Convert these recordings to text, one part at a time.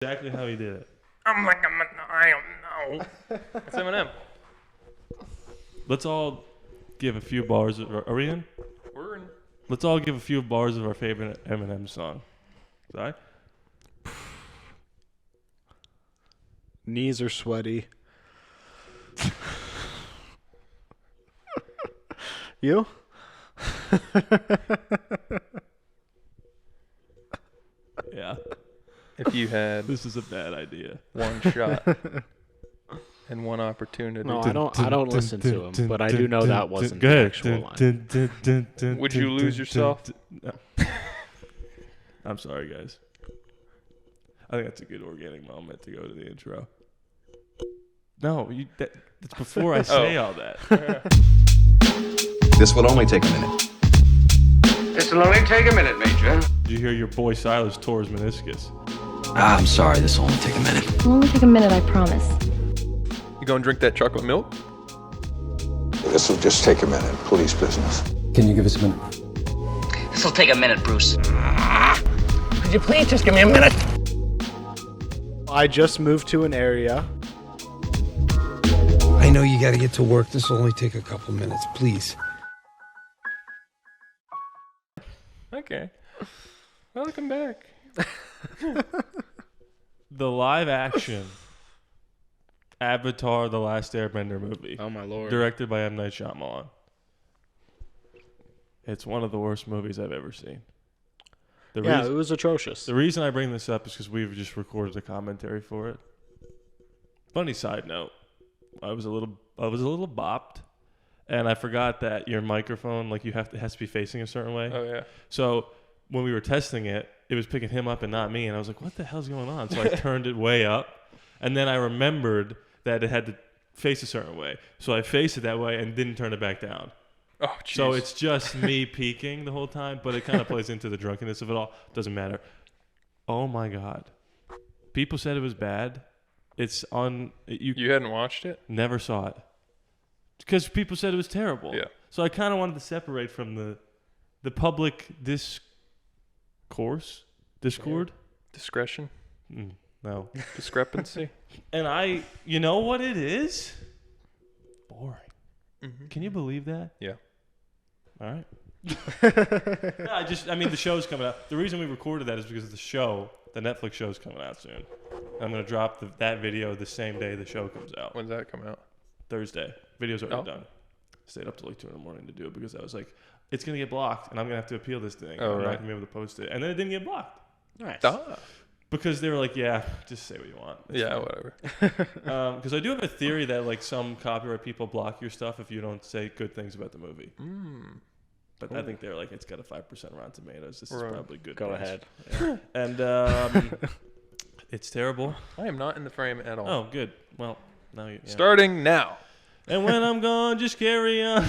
Exactly how he did it. I don't know. It's Eminem. Let's all give a few bars. Are we in? We're in. Let's all give a few bars of our favorite Eminem song. Sorry? Knees are sweaty. You? Yeah. If you had This is a bad idea. one shot and one opportunity, No, I don't listen to him, but I do know that wasn't the actual line. would you lose yourself? No. I'm sorry, guys. I think that's a good organic moment to go to the intro. No, that's before I say all that. This will only take a minute. This will only take a minute, Major. Did you hear your boy Silas tore his meniscus? I'm sorry, this will only take a minute. It'll only take a minute, I promise. You gonna drink that chocolate milk? This will just take a minute. Police business. Can you give us a minute? This'll take a minute, Bruce. Could you please just give me a minute? I just moved to an area. I know you gotta get to work. This will only take a couple minutes, please. Okay. Welcome back. The live action Avatar: The Last Airbender movie. Oh my lord. Directed by M. Night Shyamalan. It's one of the worst movies I've ever seen. It was atrocious. The reason I bring this up is because we've just recorded a commentary for it. Funny side note, I was a little bopped, and I forgot that your microphone, like it has to be facing a certain way. Oh yeah. So when we were testing it, it was picking him up and not me, and I was like, "What the hell's going on?" So I turned it way up, and then I remembered that it had to face a certain way, so I faced it that way and didn't turn it back down. Oh, jeez. So it's just me peeking the whole time, but it kind of plays into the drunkenness of it all. Doesn't matter. Oh my God. People said it was bad. It's on... You hadn't watched it? Never saw it. Because people said it was terrible. Yeah. So I kind of wanted to separate from the public discourse? Discord? Discretion? No. Discrepancy? And you know what it is? Boring. Mm-hmm. Can you believe that? Yeah. All right. No, the show's coming out. The reason we recorded that is because the Netflix show's coming out soon. I'm going to drop that video the same day the show comes out. When's that come out? Thursday. Video's already done. Stayed up till like 2 in the morning to do it because I was like, it's going to get blocked and I'm going to have to appeal this thing. Oh, I'm not right. going to be able to post it. And then it didn't get blocked. Nice. Because they were like, yeah, just say what you want. It's Yeah, fine. whatever. Because I do have a theory that like some copyright people block your stuff if you don't say good things about the movie. But I think they're like, it's got a 5% Rotten Tomatoes. This is probably good. Go price. ahead. Yeah. And it's terrible. I am not in the frame at all. Oh, good. Well, now you. Yeah. Starting now. And when I'm gone, just carry on.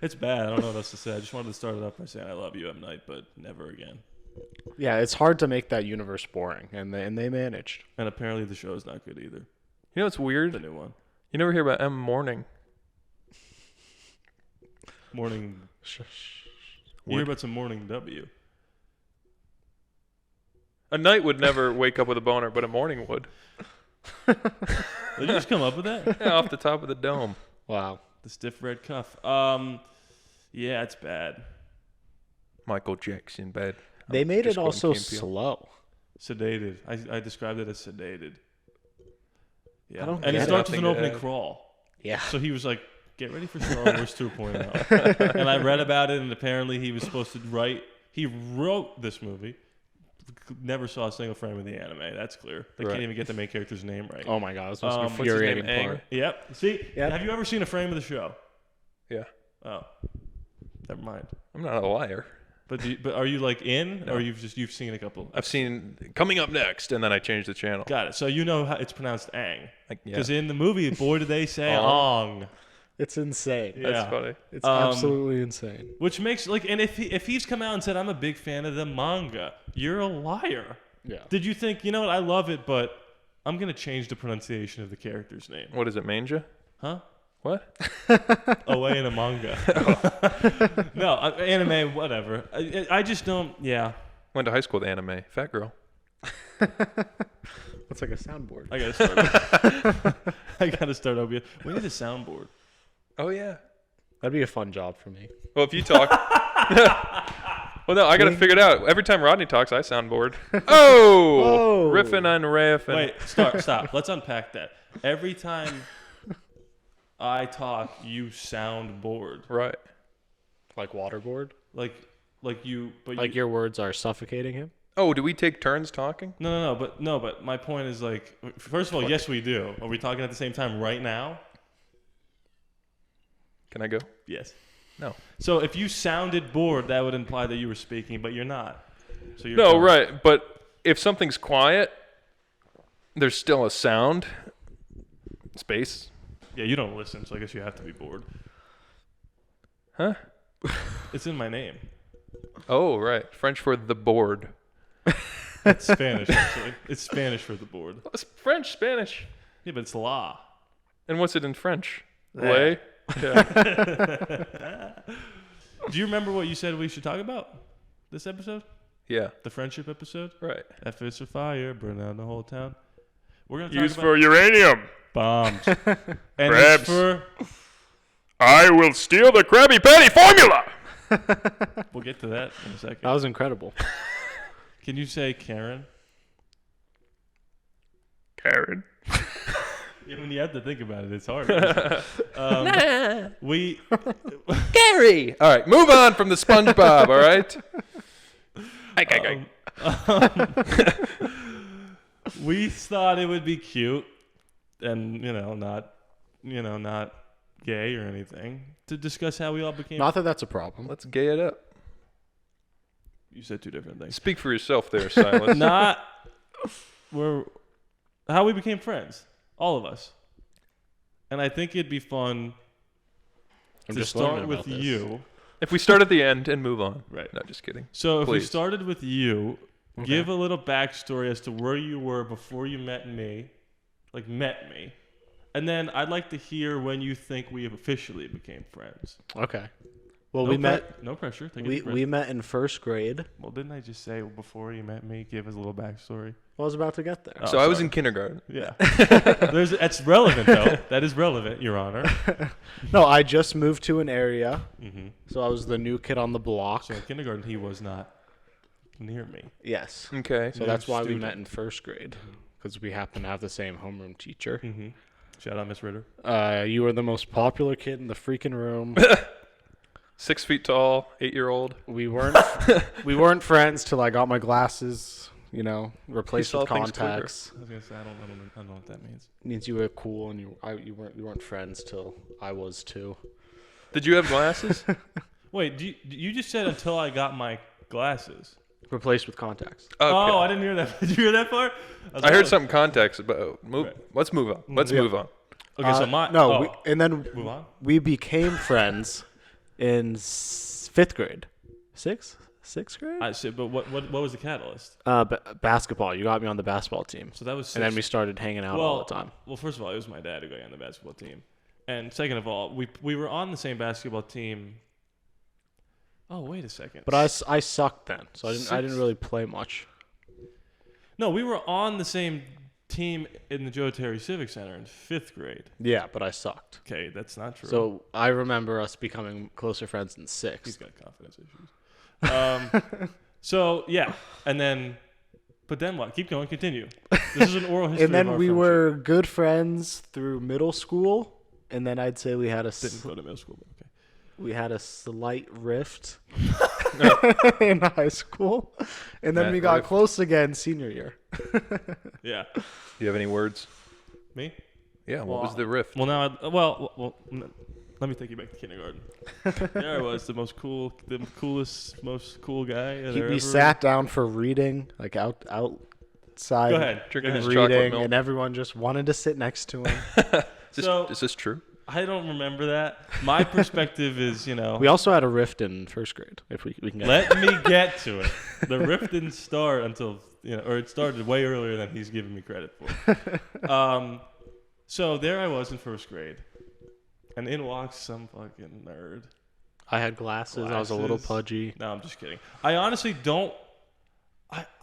It's bad. I don't know what else to say. I just wanted to start it off by saying I love you, M. Night, but never again. Yeah, it's hard to make that universe boring, and they managed. And apparently the show is not good either. You know what's weird? The new one. You never hear about M. Morning. Morning. You hear about some Morning W. A night would never wake up with a boner, but a morning would. Did you just come up with that? Yeah, off the top of the dome. Wow. The stiff red cuff. Yeah, it's bad. Michael Jackson bed. They made Just it quoting also Key and Peele. slow. Sedated. I described it as sedated. Yeah. I don't And it get starts with Nothing an to opening add. crawl. Yeah. So he was like, get ready for Star Wars 2.0. And I read about it, and apparently he was supposed to write... He wrote this movie. Never saw a single frame of the anime. That's clear. They Right. can't even get the main character's name right. Oh my God, this was an What's his infuriating name, part. Yep. See? Yep. Have you ever seen a frame of the show? Yeah. Oh. Never mind. I'm not a liar. But are you like in, No. or you've seen a couple? I've seen Coming Up Next, and then I changed the channel. Got it. So you know how it's pronounced Aang. Yeah. Because in the movie, boy, did they say Ong. Ong. It's insane. Yeah. That's funny. It's absolutely insane. Which makes and if he's come out and said I'm a big fan of the manga, you're a liar. Yeah. Did you think, you know what, I love it, but I'm gonna change the pronunciation of the character's name? What is it, manga? Huh? What? Away in a manga. No, anime, whatever. I just don't. Yeah. Went to high school with anime. Fat girl. It's like a soundboard. I gotta start. I gotta start over. We need a soundboard. Oh yeah. That'd be a fun job for me. Well, if you talk. Well, no, I gotta figure it out. Every time Rodney talks, I sound bored. Oh, riffing and riffing. Wait, stop. Let's unpack that. Every time I talk, you sound bored. Right. Like waterboard? Like you, but Like your words are suffocating him? Oh, do we take turns talking? No, but my point is like, first of all, yes, we do. Are we talking at the same time right now? Can I go? Yes. No. So if you sounded bored, that would imply that you were speaking, but you're not. So you're No, talking. right. But if something's quiet, there's still a sound. Space. Yeah, you don't listen, so I guess you have to be bored. Huh? It's in my name. Oh, right. French for the board. It's Spanish, actually. It's Spanish for the board. It's French, Spanish. Yeah, but it's la. And what's it in French? Lay? Yeah. Do you remember what you said we should talk about this episode? Yeah. The friendship episode? Right. F is for fire, burn down the whole town. We're going to Use talk for about uranium. bombs. And Crabs. it's for... I will steal the Krabby Patty formula. We'll get to that in a second. That was incredible. Can you say Karen? Karen. Yeah, when you have to think about it, it's hard. We... Gary. All right, move on from the SpongeBob, all right? We thought it would be cute and, not gay or anything to discuss how we all became... Not that that's a problem. Let's gay it up. You said two different things. Speak for yourself there, Silas. How we became friends. All of us. And I think it'd be fun to start with you. If we start at the end and move on. Right. No, just kidding. So if we Please. started with you, give a little backstory as to where you were before you met me. Like, met me. And then I'd like to hear when you think we have officially became friends. Okay. Well, No pressure. Take a We deep breath. we met in first grade. Well, didn't I just say before you met me, give us a little backstory? I was about to get there. Oh, So I was sorry. in kindergarten. Yeah. That's relevant, though. That is relevant, Your Honor. No, I just moved to an area, Mm-hmm. so I was the new kid on the block. So in kindergarten, he was not near me. Yes. Okay. So that's why we student. met in first grade, because we happen to have the same homeroom teacher. Mm-hmm. Shout out, Miss Ritter. You were the most popular kid in the freaking room. 6 feet tall, 8-year-old. We weren't friends till I got my glasses. Replaced saw with things quicker. contacts. I was gonna say I don't know what that means. Means you were cool, and you weren't friends till I was too. Did you have glasses? Wait, you just said until I got my glasses? Replaced with contacts. Okay. Oh, I didn't hear that. Did you hear that part? I heard something context about. Right. Let's move on. Let's move on. Okay, so Then move on. we became friends in fifth grade, sixth grade. I see, but what was the catalyst? Basketball. You got me on the basketball team, So that was and then we started hanging out all the time. Well, first of all, it was my dad who got me on the basketball team, and second of all, we were on the same basketball team. Oh, wait a second. But I sucked then, so I didn't really play much. No, we were on the same team in the Joe Terry Civic Center in 5th grade. Yeah, but I sucked. Okay, that's not true. So I remember us becoming closer friends in He's sixth. got confidence issues. So yeah, but then what? Keep going. Continue. This is an oral history. And of then our we friendship. were good friends through middle school, and then I'd say we had Didn't go to middle school, but okay. we had a slight rift in high school, and then That we got rift. close again senior year. Yeah. Do you have any words? Me? Yeah. What was the riff? Well, now, let me take you back to kindergarten. There I was, the coolest, most cool guy. We sat down for reading, like outside. Go ahead. Drinking his chocolate reading, milk. and everyone just wanted to sit next to him. Is this true? I don't remember that. My perspective is, We also had a rift in first grade. If we can get let me get to it. The rift didn't start until, or it started way earlier than he's giving me credit for. So there I was in first grade, and in walks some fucking nerd. I had glasses. I was a little pudgy. No, I'm just kidding. I honestly don't.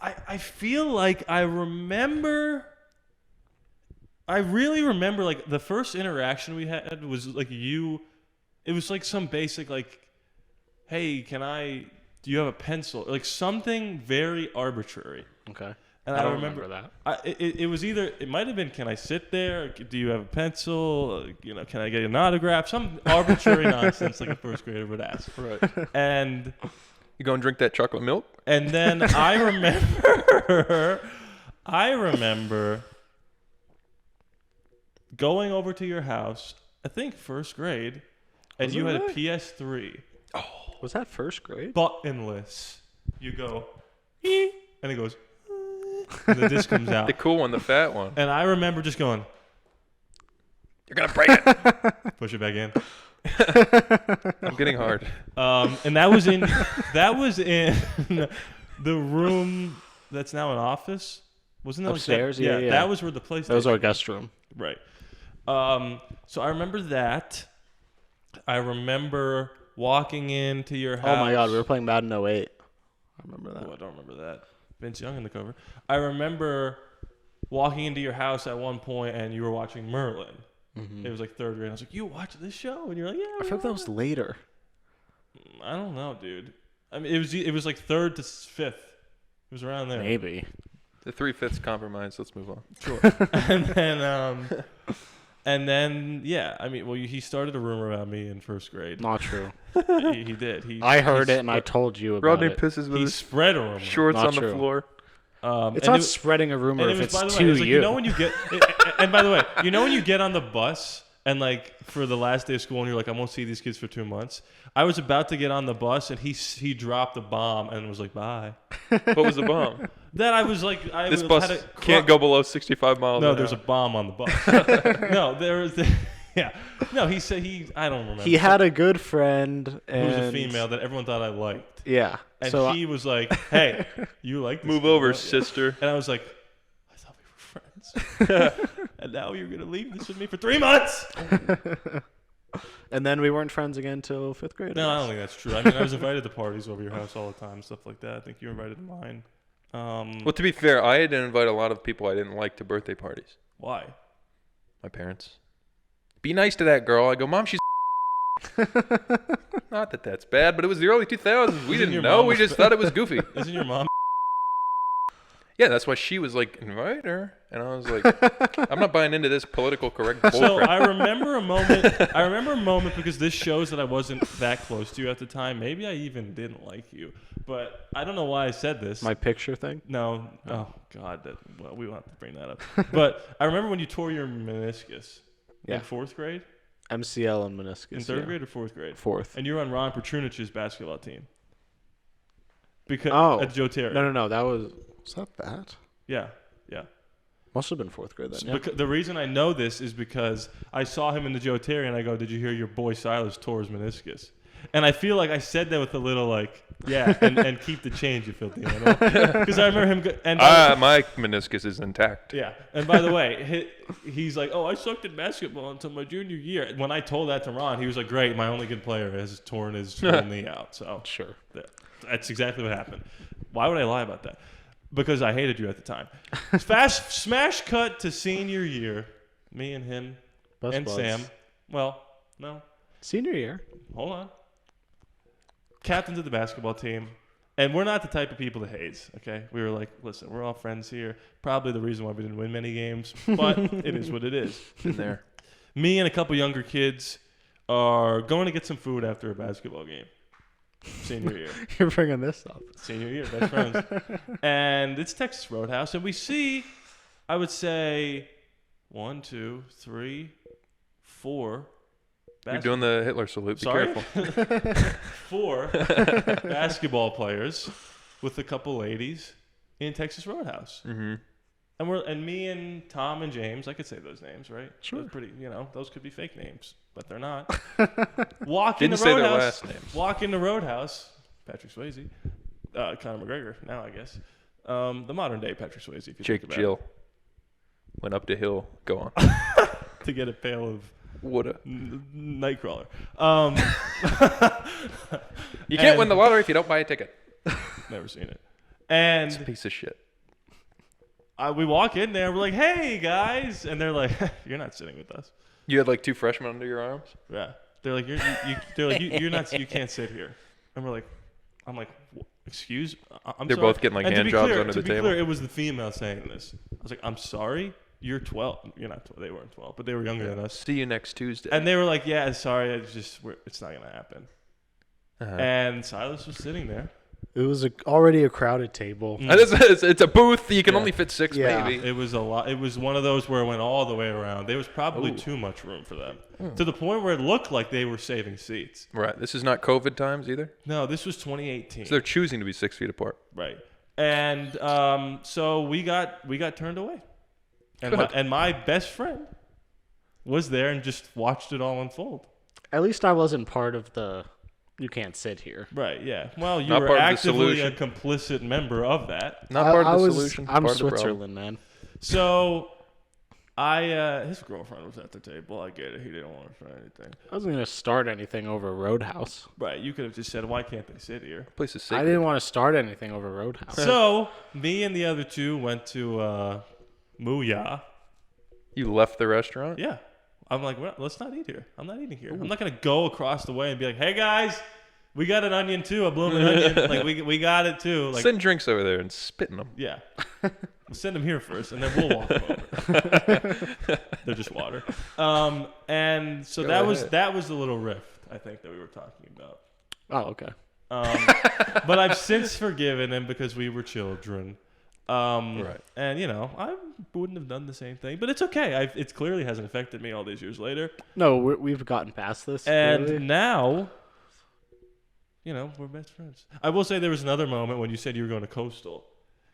I feel like I really remember like the first interaction we had was like it was like some basic like, hey, do you have a pencil? Like something very arbitrary. Okay. And I don't remember that. It was either, it might have been, can I sit there? Do you have a pencil? Can I get an autograph? Some arbitrary nonsense like a first grader would ask. Right. And You go and drink that chocolate milk? and then I remember going over to your house, I think first grade, and Was you it had a really? PS3, Was that first grade? buttonless. You go, "Ee," and it goes, and the disc comes out. The cool one, the fat one. And I remember just going, You're going to break it. push it back in. I'm getting hard. And that was in the room that's now an office. Wasn't that Upstairs? Like that? Yeah. That was where the PlayStation. That was our guest room. Right. So I remember that. I remember walking into your house. Oh my God, we were playing Madden 08. I remember that. Oh, I don't remember that. Vince Young in the cover. I remember walking into your house at one point and you were watching Merlin. Mm-hmm. It was like third grade. I was like, "You watch this show?" And you're like, "Yeah." I feel like that was later. I don't know, dude. I mean, it was like third to fifth. It was around there. Maybe. The 3/5 compromise. Let's move on. Sure. and then yeah. I mean, well, he started a rumor about me in first grade. Not true. He did. I heard it and I told you about Rodney it. pisses with He his spread a rumor. shorts Not on the true. floor. It's and not spreading a rumor and if it was, it's by the way, to it was like, you. you know when you get, and by the way, you know when you get on the bus and like for the last day of school and you're like, I won't see these kids for 2 months. I was about to get on the bus and he dropped a bomb and was like, bye. What was the bomb? Then I was like, This bus can't go below 65 miles No, an there's a hour. bomb on the bus. No, there was. Yeah. No, he said I don't remember. He had a good friend who and was a female that everyone thought I liked. Yeah. And so he was like, hey, you like this Move girl, over, don't you?" sister. And I was like, I thought we were friends. And now you're going to leave this with me for 3 months. and then we weren't friends again till 5th grade. No, I don't think that's true. I mean, I was invited to parties over your house all the time, stuff like that. I think you were invited to mine. Well, to be fair, I didn't invite a lot of people I didn't like to birthday parties. Why? My parents. Be nice to that girl. I go, Mom, she's not that that's bad, but it was the early 2000s. We didn't your know. mom We was just thought it was goofy. Isn't your mom? Yeah, that's why she was like, invite her. And I was like, I'm not buying into this political correct bullcrap. So I remember a moment because this shows that I wasn't that close to you at the time. Maybe I even didn't like you, but I don't know why I said this. My picture thing? No. Oh God. Well, we won't have to bring that up. But I remember when you tore your meniscus Yeah. in 4th grade, MCL and meniscus. in 3rd grade or 4th grade, 4th. and you were on Ron Petrunich's basketball team. Because at Joe Terry. No. That was that? Yeah. Must have been 4th grade then. Yeah. The reason I know this is because I saw him in the Joe Terry, and I go, "Did you hear your boy Silas tore his meniscus?" And I feel like I said that with a little like, yeah, and keep the change, you filthy animal. Because I remember him. My meniscus is intact. Yeah, and by the way, he's like, "Oh, I sucked at basketball until my junior year." When I told that to Ron, he was like, "Great, my only good player has torn his whole knee out." So Sure. that's exactly what happened. Why would I lie about that? Because I hated you at the time. Smash cut to senior year. Me and him Best and buds. Sam. Well, no, Senior year. hold on. Captains of the basketball team. And we're not the type of people to haze, okay? We were like, listen, we're all friends here. Probably the reason why we didn't win many games, but it is what it is. In there. Me and a couple younger kids are going to get some food after a basketball game. Senior year. You're bringing this up. Senior year, best friends. And it's Texas Roadhouse. And we see, I would say, 1, 2, 3, 4. You're doing the Hitler salute. Be Sorry? careful. 4 basketball players with a couple ladies in Texas Roadhouse. Mm-hmm. And me and Tom and James, I could say those names, right? Sure. Those pretty, those could be fake names, but they're not. Didn't say their last names. Walk in the Roadhouse. Patrick Swayze, Conor McGregor. Now I guess the modern day Patrick Swayze. If you Jake think about Jill. Went up the hill. Go on. it, to get a pail of Woulda. Nightcrawler. You can't win the lottery if you don't buy a ticket. Never seen it. It's a And piece of shit. we walk in there. We're like, "Hey guys," and they're like, "You're not sitting with us." You had like 2 freshmen under your arms? Yeah. They're like, you're not. You can't sit here. And we're like, I'm like, excuse. I'm They're sorry. both getting like And hand to be jobs clear, under to the be table. clear, it was the female saying this. I was like, I'm sorry. You're 12. You're not 12. They weren't 12, but they were younger than us. See you next Tuesday. And they were like, yeah, sorry. It's not gonna happen. Uh-huh. And Silas was sitting there. It was already a crowded table. And it's a booth. You can Yeah. only fit 6 Yeah. maybe. It was a lot. It was one of those where it went all the way around. There was probably Ooh. too much room for them, to the point where it looked like they were saving seats. Right. This is not COVID times either. No, this was 2018. So they're choosing to be 6 feet apart. Right. And so we got turned away. Good. And my best friend was there and just watched it all unfold. At least I wasn't part of the. You can't sit here. Right, yeah. Well, you Not were part of the actively a solution. complicit member of that. Not part of the was, solution. I'm part of the problem. Switzerland, man. So his girlfriend was at the table. I get it. He didn't want to try anything. I wasn't gonna start anything over Roadhouse. Right, you could have just said, why can't they sit here? Place is I sacred. didn't want to start anything over Roadhouse. So me and the other two went to Muya. You left the restaurant? Yeah. I'm like, well, let's not eat here. I'm not eating here. I'm not going to go across the way and be like, hey, guys, we got an onion too, a blooming onion. Like, we got it too. Like, Send drinks over there and spit in them. yeah. We'll send them here first, and then we'll walk them over. They're just water. And so Go that was ahead. the little rift, I think, that we were talking about. Oh, okay. But I've since forgiven him because we were children. Right. And, I wouldn't have done the same thing. But it's okay. It clearly hasn't affected me all these years later. No, we've gotten past this. And really. now, we're best friends. I will say there was another moment when you said you were going to Coastal.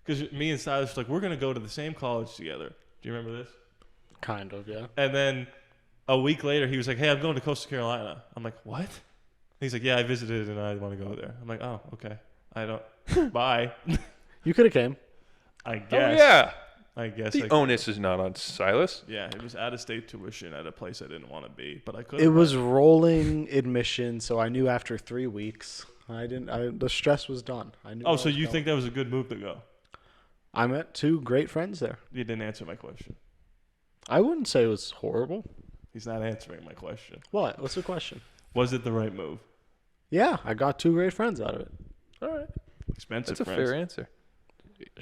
Because me and Silas were like, we're going to go to the same college together. Do you remember this? Kind of, yeah. And then a week later, he was like, hey, I'm going to Coastal Carolina. I'm like, what? He's like, yeah, I visited and I want to go there. I'm like, oh, okay. I don't. Bye. You could have came. I guess. Oh, yeah. I guess. The onus is not on Silas. Yeah, it was out-of-state tuition at a place I didn't want to be, but I could. It was rolling admission, so I knew after 3 weeks. The stress was done. I knew. Oh, so you think that was a good move to go? I met 2 great friends there. You didn't answer my question. I wouldn't say it was horrible. He's not answering my question. What? What's the question? Was it the right move? Yeah, I got 2 great friends out of it. All right. Expensive That's a friends. fair answer.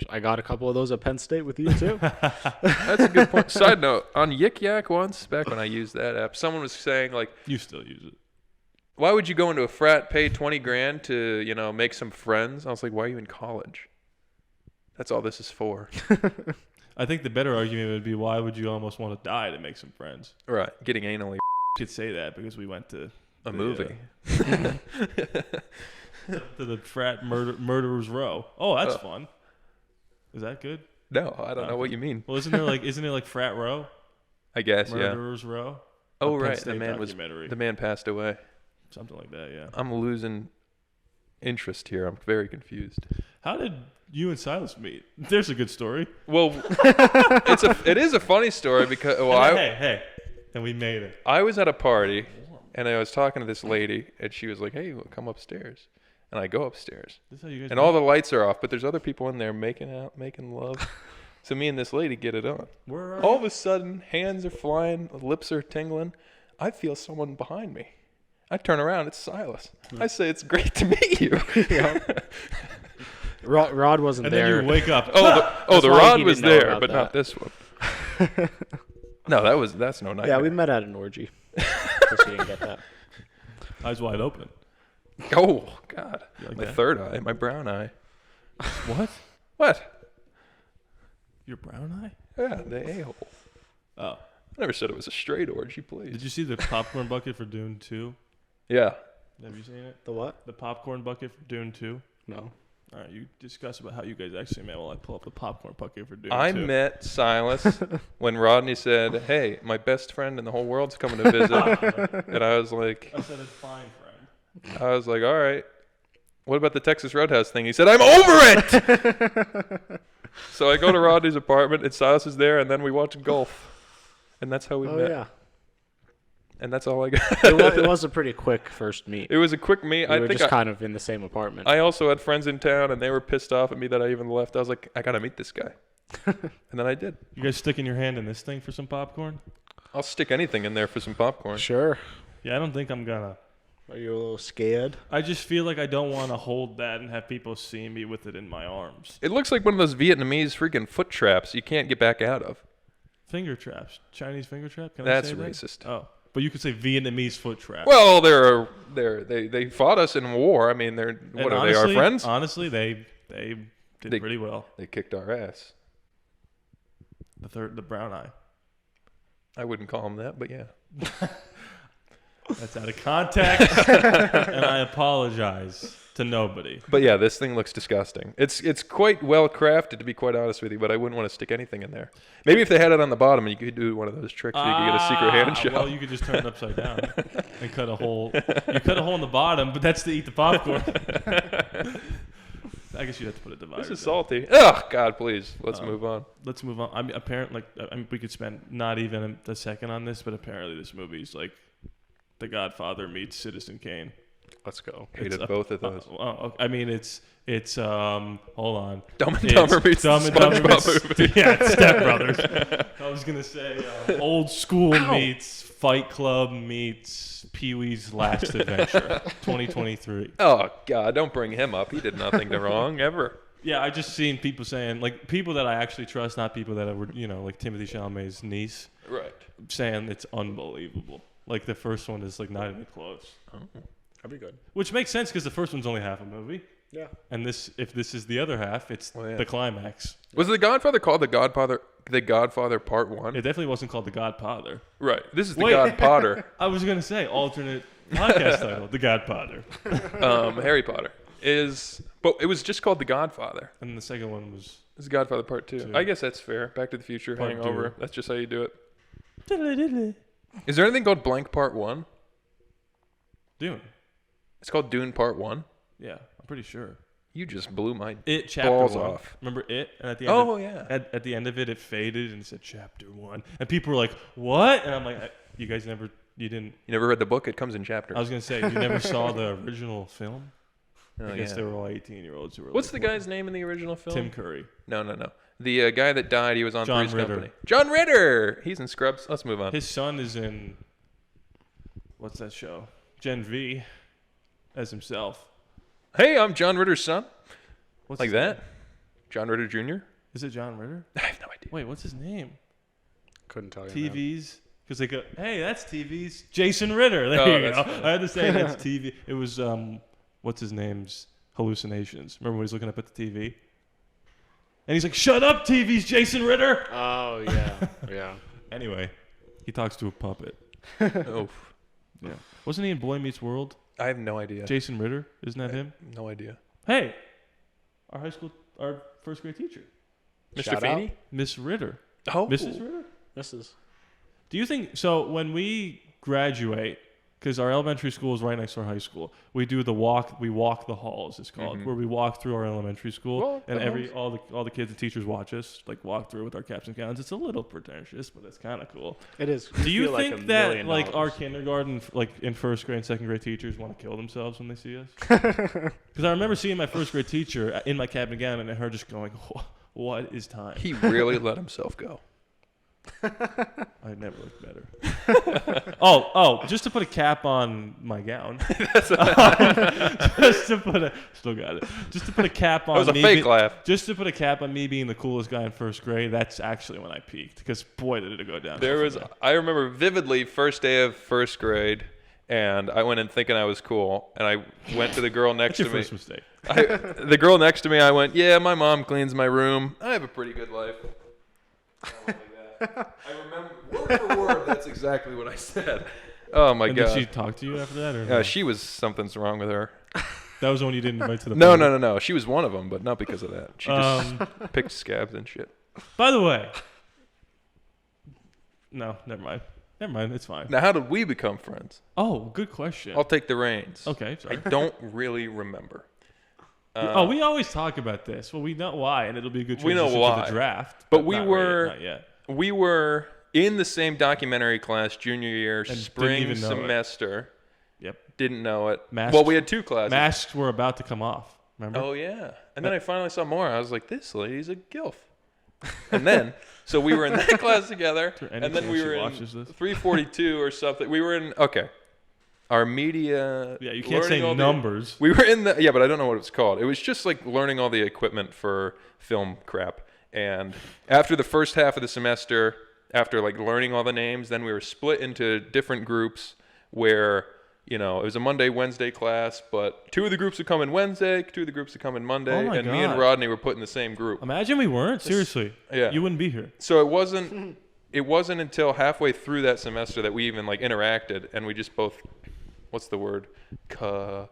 I got a couple of those at Penn State with you too. That's a good point. Side note, on Yik Yak once, back when I used that app, someone was saying, like, You still use it. why would you go into a frat, pay 20 grand to, make some friends? I was like, why are you in college? That's all this is for. I think the better argument would be, why would you almost want to die to make some friends? Right. Getting anally You could say that because we went to a movie. to the frat murderers row. Oh, that's fun. Is that good? No, I don't know what you mean. Well, isn't it like frat row? I guess, yeah. Murderers row. Oh, A Penn right. State documentary. The man passed away. Something like that. Yeah. I'm losing interest here. I'm very confused. How did you and Silas meet? There's a good story. Well, it is a funny story because Hey, and we made it. I was at a party and I was talking to this lady and she was like, "Hey, come upstairs." And I go upstairs. This is how you guys And all the lights are off, but there's other people in there making out, making love. So me and this lady get it on. Where are All of a sudden, hands are flying, lips are tingling. I feel someone behind me. I turn around, it's Silas. I say, "It's great to meet you." Rod wasn't and there. then you wake up. the why rod he was didn't know there, about but not that. this one. No, that's no nightmare. Yeah, we met at an orgy. Guess you didn't get that. Eyes wide open. Oh, God. like My that? third eye, my brown eye. What? What? Your brown eye? Yeah, the a-hole. Oh. I never said it was a straight orgy, please. Did you see the popcorn bucket for Dune 2? Yeah. Have you seen it? The what? The popcorn bucket for Dune 2? No. All right, you discuss about how you guys actually met while I pull up the popcorn bucket for Dune 2. I met Silas when Rodney said, "Hey, my best friend in the whole world's coming to visit." And I was like, I said it's fine, friend. all right. What about the Texas Roadhouse thing? He said, "I'm over it." So I go to Rodney's apartment and Silas is there and then we watch golf. And that's how we Oh met. yeah. And that's all I got. It was a pretty quick first meet. It was a quick meet. We I were think just kind of in the same apartment. I also had friends in town, and they were pissed off at me that I even left. I was like, I got to meet this guy. And then I did. You guys sticking your hand in this thing for some popcorn? I'll stick anything in there for some popcorn. Sure. Yeah, I don't think I'm gonna. Are you a little scared? I just feel like I don't want to hold that and have people see me with it in my arms. It looks like one of those Vietnamese freaking foot traps you can't get back out of. Finger traps. Chinese finger trap? Can That's I say that? racist. Oh. But you could say Vietnamese foot trap. Well, they fought us in war. I mean, are they, our friends? Honestly, they did pretty well. They kicked our ass. The brown eye. I wouldn't call them that, but yeah. That's out of context, and I apologize to nobody. But yeah, this thing looks disgusting. It's quite well crafted, to be quite honest with you, but I wouldn't want to stick anything in there. Maybe if they had it on the bottom, you could do one of those tricks where you could get a secret hand job. Well, you could just turn it upside down and cut a hole. You cut a hole in the bottom, but that's to eat the popcorn. I guess you'd have to put a divider. This is salty. Oh God, please. Let's move on. Let's move on. I mean, apparently, we could spend not even a second on this, but apparently this movie's like The Godfather meets Citizen Kane. Let's go. Hated both of those. I mean, it's hold on. Dumb and Dumber meets SpongeBob movie. Yeah, it's Step Brothers. I was gonna say Old School meets Fight Club meets Pee-wee's Last Adventure, 2023. Oh God, don't bring him up. He did nothing wrong ever. Yeah, I just seen people saying, like, people that I actually trust, not people that were, like Timothée Chalamet's niece, Right. saying it's unbelievable. Like the first one is like not even close. Oh, that'd be good. Which makes sense because the first one's only half a movie. Yeah. And if this is the other half, it's the climax. Was The Godfather called The Godfather Part 1? It definitely wasn't called The Godfather. Right. This is The Godpotter. I was going to say alternate podcast title, The Godfather. Harry Potter but it was just called The Godfather. And the second one was... It's The Godfather Part 2. I guess that's fair. Back to the Future, Part Hangover. 2. That's just how you do it. Is there anything called Blank Part 1? Dune. It's called Dune Part 1? Yeah, I'm pretty sure. You just blew my It chapter balls 1. off. Remember It? And at the end at the end of it, it faded and it said chapter 1. And people were like, what? And I'm like, you guys you never read the book? It comes in chapters. I was going to say, you never saw the original film? Oh, I guess they were all 18-year-olds who were What's the guy's name in the original film? Tim Curry. No. The guy that died, he was on John Three's Ritter. Company. John Ritter! He's in Scrubs. Let's move on. His son is in, what's that show? Gen V as himself. Hey, I'm John Ritter's son. What's Like his that? name? John Ritter Jr.? Is it John Ritter? I have no idea. Wait, what's his name? Couldn't tell you. TV's. Because they go, hey, that's TV's Jason Ritter. There you go. Funny. I had to say that's TV. It was, what's his name's hallucinations. Remember when he's looking up at the TV? And he's like, shut up, TV's Jason Ritter. Oh, yeah. Yeah. Anyway, he talks to a puppet. Oof. Yeah. Wasn't he in Boy Meets World? I have no idea. Jason Ritter? Isn't that him? No idea. Hey, our first grade teacher. Mr. Shout Feeney? out. Miss Ritter. Oh. Mrs. Ritter? Mrs. Do you think so? When we graduate, because our elementary school is right next to our high school, we do the walk. We walk the halls. It's called where we walk through our elementary school, Walk and the all the kids and teachers watch us like walk through with our caps and gowns. It's a little pretentious, but it's kind of cool. It is. Do you feel think like that like our $1,000,000. kindergarten, like in first grade and second grade teachers want to kill themselves when they see us? Because I remember seeing my first grade teacher in my cap and gown, and her just going, "What is time?" He really let himself go. I never looked better. Just to put a cap on my gown. Just to put a cap on. That was a fake laugh. Just to put a cap on me being the coolest guy in first grade. That's actually when I peaked. Because boy, did it go down. I remember vividly first day of first grade, and I went in thinking I was cool, and I went to the girl next That's your to me. first mistake. The girl next to me, I went, yeah, my mom cleans my room. I have a pretty good life. I remember word for word. That's exactly what I said. Oh my And god! did she talk to you after that? Or no? She was something's wrong with her. That was the one you didn't invite to the No, party. no. She was one of them, but not because of that. She just picked scabs and shit. By the way, no, never mind. Never mind. It's fine. Now, how did we become friends? Oh, good question. I'll take the reins. Okay, sorry. I don't really remember. We always talk about this. Well, we know why, and it'll be a good We transition know to why. the draft. But we not were- not yet. We were in the same documentary class junior year, didn't spring even know it. semester. Yep. Didn't know it. Masks- Well, we had 2 classes. Masks were about to come off. Remember? Oh, yeah. And then I finally saw more. I was like, this lady's a gilf. And then, so we were in that class together. Any And then chance we she were in watches this? 342 or something. We were in, okay. Our media. Yeah, you can't learning say all numbers. We were in the, yeah, but I don't know what it's called. It was just like learning all the equipment for film crap. And after the first half of the semester, after like learning all the names, then we were split into different groups where, you know, it was a Monday, Wednesday class, but 2 of the groups would come in Wednesday, 2 of the groups would come in Monday, Oh my and me and God. Rodney were put in the same group. Imagine we weren't. Seriously. Yeah. You wouldn't be here. So it wasn't until halfway through that semester that we even like interacted, and we just both, what's the word? Like,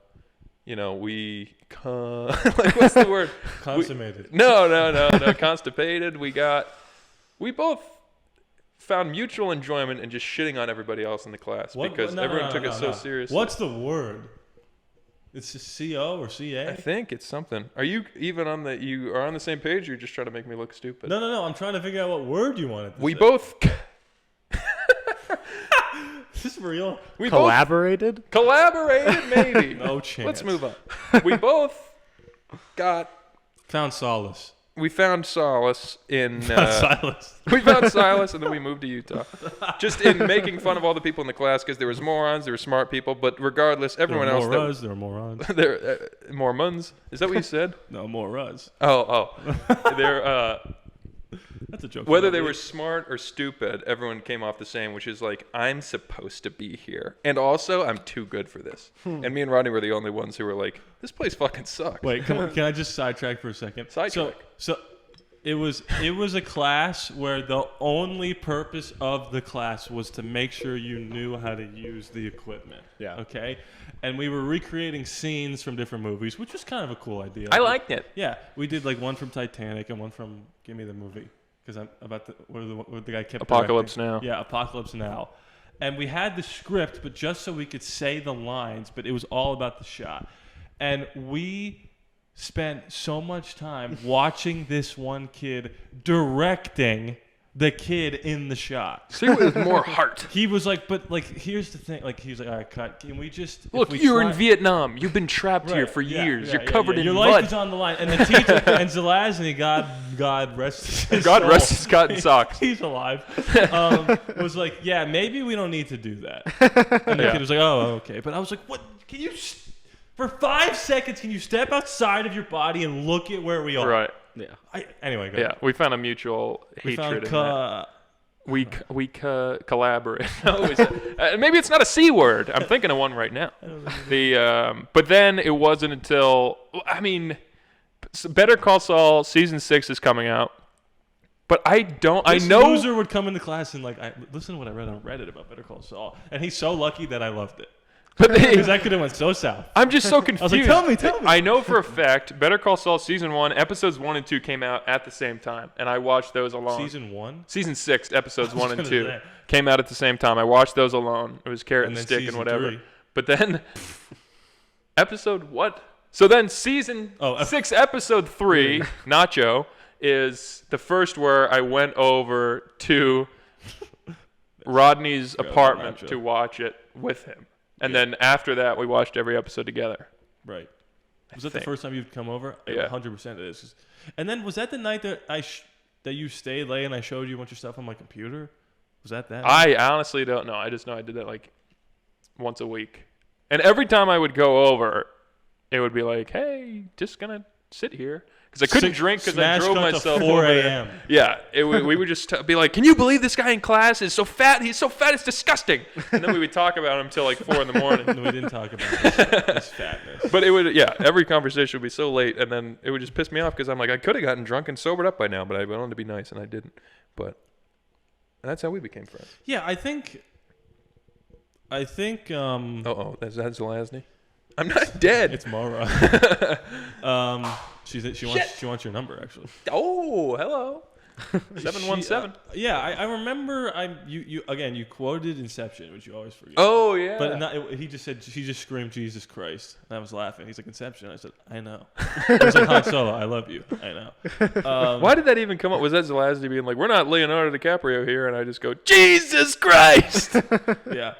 what's the word? Consummated. No, constipated. We both found mutual enjoyment in just shitting on everybody else in the class because everyone took it so seriously. What's the word? It's a CO or CA? I think it's something. Are you even on the? You are on the same page? Or you're just trying to make me look stupid. No. I'm trying to figure out what word you wanted to We say. both. Is this real? We both Collaborated? collaborated, maybe. No chance. Let's move on. We both Found solace. we found solace in. Silence. We found Silas, and then we moved to Utah. Just in making fun of all the people in the class because there was morons, there were smart people, but regardless, everyone there else. were more Ruz, there were morons. There Mormons. Is that what you said? No, more Ruz. Oh. They're That's a joke. whether they were smart or stupid, everyone came off the same, which is like, I'm supposed to be here, and also I'm too good for this. And me and Rodney were the only ones who were like, this place fucking sucks. Wait, can I just sidetrack for a second? Sidetrack. So it was a class where the only purpose of the class was to make sure you knew how to use the equipment. Yeah. Okay? And we were recreating scenes from different movies, which was kind of a cool idea. I liked it. Yeah, we did like one from Titanic and one from Give Me the Movie, because I'm about what the guy kept Apocalypse directing. Now. Yeah, Apocalypse Now. And we had the script, but just so we could say the lines, but it was all about the shot. And we spent so much time watching this one kid directing the kid in the shot. See, with more heart. He was like, but like, here's the thing. Like, he was like, all right, cut. Can we just Look, you're in Vietnam. You've been trapped here for years. You're covered in Your mud. life is on the line. And the teacher, and Zelazny, God rest his God soul. rest his cotton socks. He's alive. Was like, yeah, maybe we don't need to do that. And the kid was like, oh, okay. But I was like, what? Can you, for 5 seconds, can you step outside of your body and look at where we are? Right. Yeah. Anyway, go Yeah, ahead. we found a mutual We hatred found in that. We collaborate. No, maybe it's not a C word. I'm thinking of one right now. But then it wasn't until Better Call Saul season 6 is coming out. But This loser would come into class and listen to what I read on Reddit about Better Call Saul, and he's so lucky that I loved it. Because that could have went so south. I'm just so confused. I was like, tell me. I know for a fact Better Call Saul season 1, episodes 1 and 2 came out at the same time, and I watched those alone. Season 1? Season 6, episodes 1 and gonna 2 say. came out at the same time. I watched those alone. It was carrot and then stick and season whatever. 3. But then episode what? So then season 6, episode 3, Nacho, is the first where I went over to Rodney's apartment Nacho. to watch it with him. And then after that, we watched every episode together. Right. Was that the first time you'd come over? Yeah. 100% it is. And then was that the night that that you stayed late and I showed you a bunch of stuff on my computer? Was that? I honestly don't know. I just know I did that like once a week. And every time I would go over, it would be like, hey, just going to sit here. Because I couldn't drink because I drove myself 4 over a.m. there. Yeah, we would just be like, can you believe this guy in class is so fat? He's so fat, it's disgusting. And then we would talk about him till like 4 in the morning. No, we didn't talk about his fatness. But every conversation would be so late, and then it would just piss me off because I'm like, I could have gotten drunk and sobered up by now, but I wanted to be nice, and I didn't. And that's how we became friends. Yeah, I think. That's Zelazny. I'm not dead. It's Mara. She wants your number actually. Oh, hello. 717. Yeah, I remember. You quoted Inception, which you always forget. Oh yeah. But he just said she just screamed Jesus Christ, and I was laughing. He's like Inception. I said I know. He was like Han Solo. I love you. I know. Why did that even come up? Was that Zelazny being like, "We're not Leonardo DiCaprio here," and I just go, "Jesus Christ." Yeah.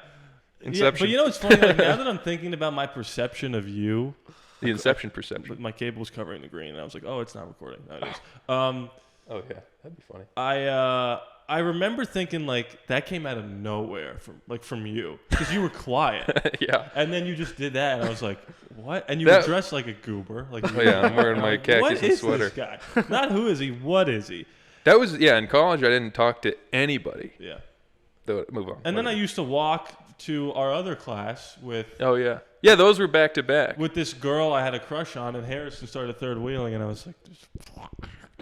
Inception. Yeah, but it's funny. Like, now that I'm thinking about my perception of you, The Inception perception. but my cable was covering the green, and I was like, oh, it's not recording. No, it is. Oh yeah, that'd be funny. I remember thinking like that came out of nowhere from you because you were quiet. Yeah. And then you just did that, and I was like, what? And you That- were dressed like a goober. Like Oh yeah, I'm wearing my khakis what and is sweater. this guy? Not who is he? What is he? That was in college. I didn't talk to anybody. Yeah. Move on. And then I used to walk to our other class with Oh yeah. Yeah, those were back to back. this girl I had a crush on, and Harrison started third wheeling, and I was like,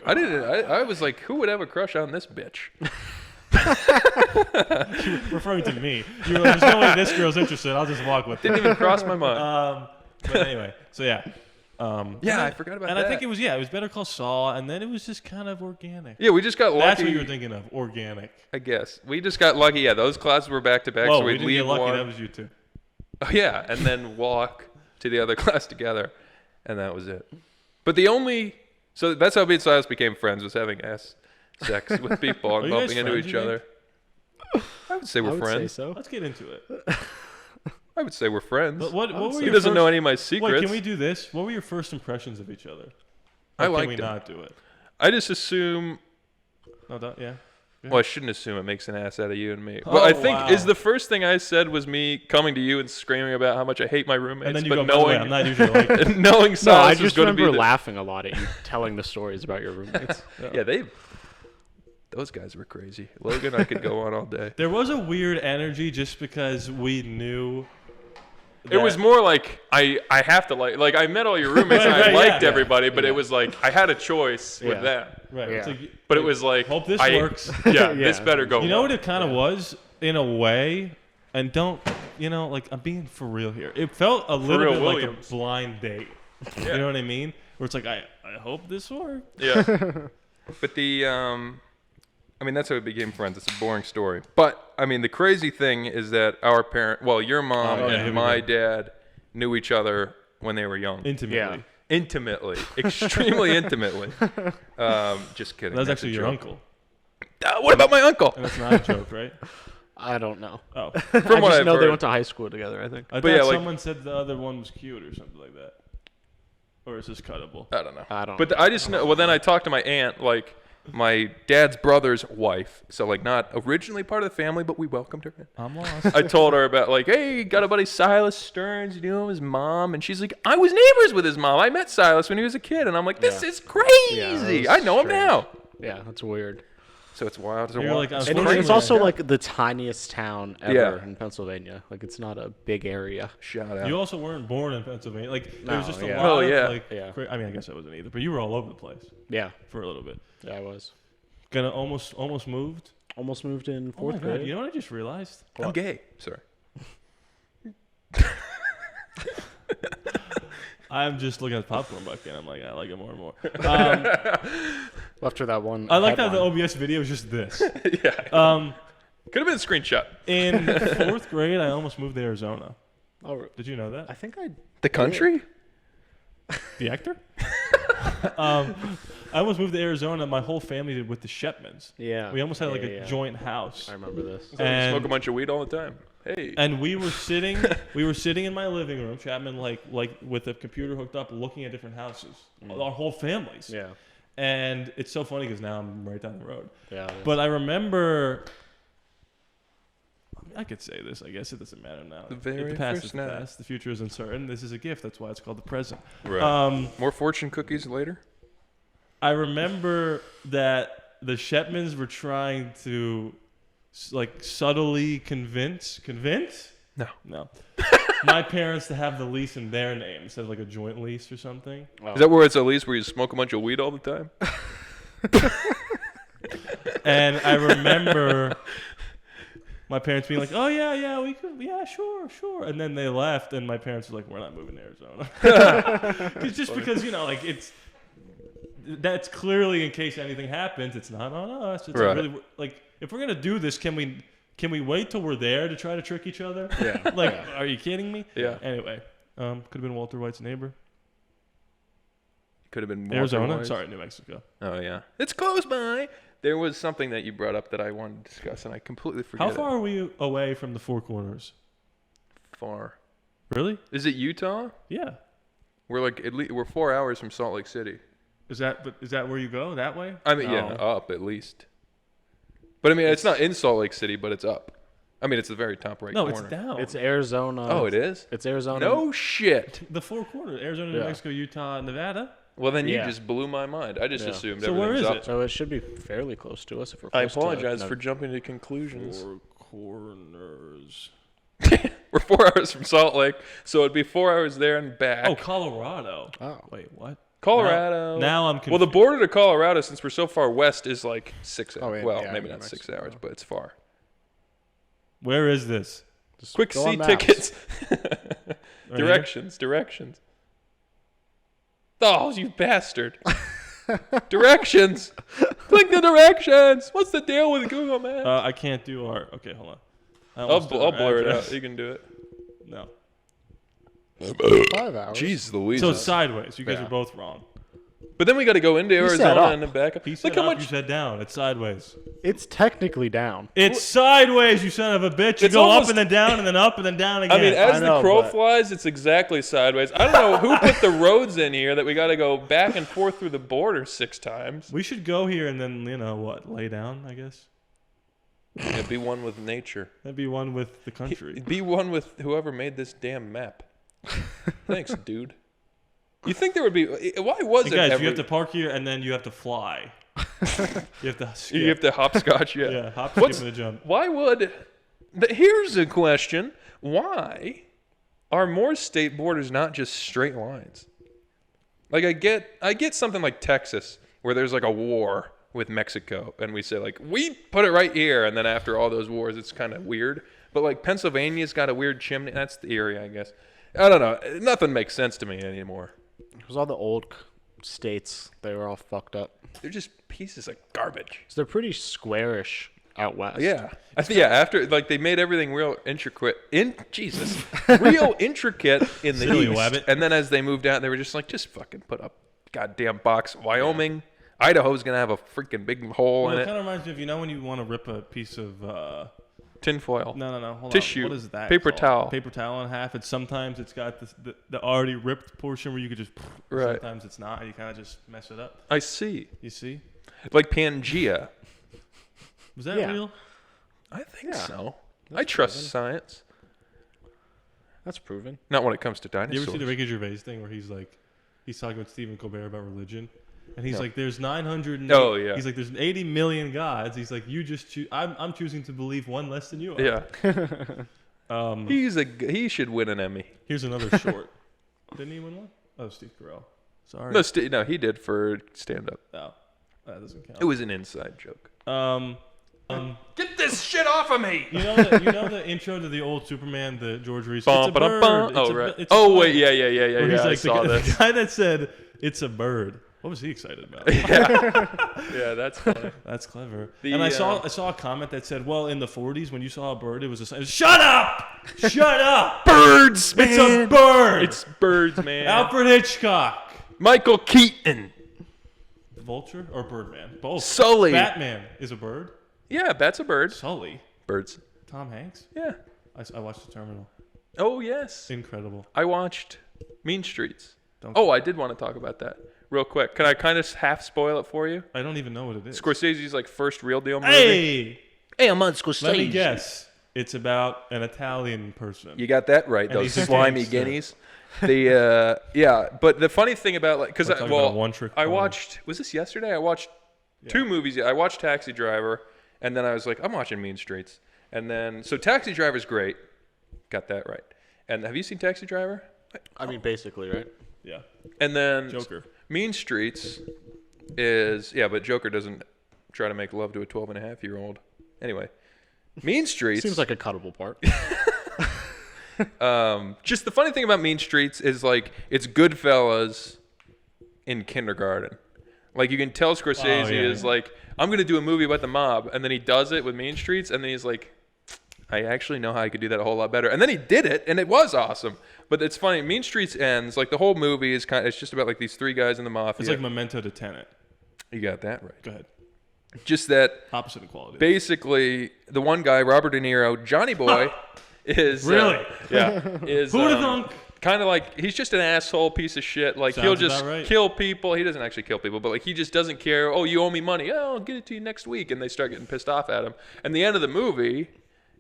I was like, who would have a crush on this bitch? referring to me. You were like, there's no way this girl's interested. I'll just walk with her. Didn't even cross my mind. But anyway, so yeah. Yeah, I forgot about and that. I think it was Better Call Saul, and then it was just kind of organic. Yeah, we just got lucky. That's what you were thinking of, organic. I guess we just got lucky. Yeah, those classes were back to back, Whoa, so we we'd didn't leave get lucky. one. That was you too. Oh yeah, and then walk to the other class together, and that was it. But so that's how me and Silas became friends, was having sex with people and Are you guys bumping into friends, each you other. I would say I we're would friends. say so. Let's get into it. I would say we're friends. But what were He your doesn't first, know any of my secrets. Wait, can we do this? What were your first impressions of each other? I Or liked Can we him. not do it? I just assume. No, don't. Yeah. Well, I shouldn't assume it makes an ass out of you and me. Oh, Well, I think wow. is the first thing I said was me coming to you and screaming about how much I hate my roommates, And then you but go, by the way, knowing I'm not usually like that. knowing No, Silas I is just going to be remember the, laughing a lot at you telling the stories about your roommates. Yeah, those guys were crazy. Logan, I could go on all day. There was a weird energy just because we knew. It was more like I have to like I met all your roommates and I Right, liked yeah. everybody, but it was like I had a choice with Yeah. them. Right. Yeah. It's like, But it was like hope this I- works. Yeah, this better go. You know well. what it kind of was in a way, and don't like I'm being for real here. It felt a little real bit Williams. like a blind date. You know what I mean? Where it's like I hope this works. Yeah. But I mean, that's how we became friends. It's a boring story. But, I mean, the crazy thing is that your mom Oh, yeah, here and we my go. dad knew each other when they were young. Intimately. Yeah. Intimately. Extremely intimately. Just kidding. That's a actually your joke. uncle. What about my uncle? And that's not a joke, right? I don't know. Oh. I From what just I've know they heard. went to high school together, I think. I But thought yeah, like- someone said the other one was cute or something like that. Or is this cuttable? I don't know. I don't But know. I just know. Well, then I talked to my aunt, like my dad's brother's wife. So, like, not originally part of the family, but we welcomed her in. I'm lost. I told her about like, hey, got a buddy Silas Stearns, you know his mom, and she's like, I was neighbors with his mom. I met Silas when he was a kid, and I'm like, this Yeah. is crazy. Yeah, that was I know him strange. now. Yeah, that's weird. So it's wild. It's a You're wild. like, I was And wondering it's when- also like the tiniest town ever Yeah. in Pennsylvania. Like it's not a big area. Shout out. You also weren't born in Pennsylvania. Like there was No, just a yeah. lot Oh, of yeah. like. Yeah. I mean, I guess I wasn't either, but you were all over the place Yeah, for a little bit. yeah, I was. Gonna almost moved. Almost moved in Oh my fourth God, grade. you know what I just realized? I'm gay. Sorry. I'm just looking at the popcorn bucket. And I'm like, I like it more and more. After that one. I like that the headline. OBS video is just this. Yeah. Could have been a screenshot. In fourth grade, I almost moved to Arizona. Oh, Did you know that? I think I. The country? The actor? I almost moved to Arizona. My whole family did with the Shepmans. Yeah. We almost had like Yeah, a yeah. joint house. I remember this. And- Smoke a bunch of weed all the time. Hey. And we were sitting in my living room, Chapman, like with a computer hooked up, looking at different houses, our whole families. Yeah. And it's so funny because now I'm right down the road. Yeah. But I remember, I could say this. I guess it doesn't matter now. The very the past first is the night. past. The future is uncertain. This is a gift. That's why it's called the present. Right. More fortune cookies later? I remember that the Shepmans were trying to like subtly convince no my parents to have the lease in their name instead of like a joint lease or something. Is that where it's a lease where you smoke a bunch of weed all the time? And I remember my parents being like, oh yeah we could, yeah, sure, and then they left and my parents were like, we're not moving to Arizona. Because like it's that's clearly in case anything happens. It's not on us. It's Right. really like if we're gonna do this, can we wait till we're there to try to trick each other? Yeah. Like, are you kidding me? Yeah. Anyway, could have been Walter White's neighbor. Could have been Walter Arizona. White. Sorry, New Mexico. Oh yeah, it's close by. There was something that you brought up that I wanted to discuss, and I completely forgot. How far are we away from the Four Corners? Far. Really? Is it Utah? Yeah. We're like we're 4 hours from Salt Lake City. Is that where you go that way? I mean, yeah, up at least. But I mean, it's not in Salt Lake City, but it's up. I mean, it's the very top right No, corner. it's down. It's Arizona. Oh, it is? It's Arizona. No shit. the Four Corners: Arizona, New Yeah. Mexico, Utah, Nevada. Well, then you Yeah. just blew my mind. I just Yeah. assumed So where everything's is up. it? So it should be fairly close to us if we're I close apologize to for jumping to conclusions. Four Corners. We're 4 hours from Salt Lake, so it'd be 4 hours there and back. Oh, Colorado. Oh. Wait, what? Colorado. Now I'm Well, the confused. border to Colorado, since we're so far west, is like 6 hours. Oh, yeah, well, yeah, maybe New not 6 Mexico. hours, but it's far. Where is this? Just Quick go on see maps. tickets. Right Directions. Oh, you bastard. Directions. Click the directions. What's the deal with Google Maps? I can't do our. Okay, hold on. I'll blur it out. You can do it. No. 5 hours. Jeez Louise. So it's sideways. You guys Yeah. are both wrong. But then we got to go into said Arizona up. and then back up. He said Look how up, you much. said down. It's sideways. It's technically down. It's sideways, you son of a bitch. You It's go almost- up and then down and then up and then down again. I mean, as I the know, crow but- flies, it's exactly sideways. I don't know who put the roads in here that we got to go back and forth through the border 6 times. we should go here and then, lay down, I guess. Yeah, be one with nature. That'd be one with the country. Be one with whoever made this damn map. Thanks, dude. You think there would be? Why was Hey it? guys, you have to park here and then you have to fly. You have to skip. You have to hopscotch. Yeah. Yeah, hop, skip, and a jump. Why would? Here's a question: why are more state borders not just straight lines? Like I get something like Texas where there's like a war with Mexico, and we say like we put it right here, and then after all those wars, it's kind of weird. But like Pennsylvania's got a weird chimney. That's the area, I guess. I don't know. Nothing makes sense to me anymore. Because all the old states, they were all fucked up. They're just pieces of garbage. So they're pretty squarish out west. Yeah, I think after like they made everything real intricate real intricate in the Silly east, wabbit. and then as they moved out, they were just like, just fucking put up goddamn box. Wyoming, Idaho's gonna have a freaking big hole Well, in it it. kind of reminds me of, when you want to rip a piece of Tinfoil. no, hold Tissue. on. What is that? Paper called? towel. Paper towel in half. It's sometimes it's got the already ripped portion where you could just. Right. Sometimes it's not. And you kind of just mess it up. I see. You see? Like Pangea. Was that Yeah. real? I think Yeah. so. I trust science. That's proven. Not when it comes to You dinosaurs. ever see the Ricky Gervais thing where he's talking with Stephen Colbert about religion, and he's No. like, "There's 900." Oh, yeah. He's like, "There's 80 million gods." He's like, "You just choose. I'm choosing to believe one less than you are." Yeah. He should win an Emmy. Here's another short. Didn't he win one? Oh, Steve Carell. Sorry. No, he did for stand up. No, that doesn't count. It was an inside joke. Get this shit off of me. You know the intro to the old Superman, the George Reese. It's a bird. Oh, It's a- right. it's a Oh, bird. wait. Yeah. Where he's I like saw the this. guy that said it's a bird. What was he excited about? Yeah, that's funny. That's clever. The, And I saw a comment that said, "Well, in the 40s, when you saw a bird, it was a sign." Shut up! Shut up! Birds, man. It's a bird. It's birds, man. Alfred Hitchcock. Michael Keaton. Vulture or Birdman? Both. Sully. Batman is a bird. Yeah, that's a bird. Sully. Birds. Tom Hanks. Yeah. I watched The Terminal. Oh, yes. Incredible. I watched Mean Streets. Don't- Oh, I did want to talk about that real quick. Can I kind of half spoil it for you? I don't even know what it is. Scorsese's like first real deal movie. Hey, I'm on Scorsese. let me guess. It's about an Italian person. You got that right. And Those he's a slimy gangster. guineas. Yeah, but the funny thing about like because We're talking about a one-trick I pony. watched was this yesterday? I watched 2 movies. I watched Taxi Driver, and then I was like, I'm watching Mean Streets, and then so Taxi Driver's great, got that right. And have you seen Taxi Driver? I mean, basically, right? Yeah. And then Joker. Mean Streets is but Joker doesn't try to make love to a 12-and-a-half-year-old. Anyway, Mean Streets Seems like a cuttable part. just the funny thing about Mean Streets is like it's Goodfellas in kindergarten. Like, you can tell Scorsese is like, I'm going to do a movie about the mob. And then he does it with Mean Streets. And then he's like, I actually know how I could do that a whole lot better. And then he did it, and it was awesome. But it's funny. Mean Streets ends, like, the whole movie is it's just about, like, these three guys in the mafia. It's like Memento to Tenet. You got that right. Go ahead. Just that. Opposite in quality. Basically, the one guy, Robert De Niro, Johnny Boy, is... Really? Is... Who'da thunk? Kind of like, he's just an asshole piece of shit. Like, Sounds he'll just right. kill people. He doesn't actually kill people, but like, he just doesn't care. Oh, you owe me money. Oh, I'll get it to you next week. And they start getting pissed off at him. And the end of the movie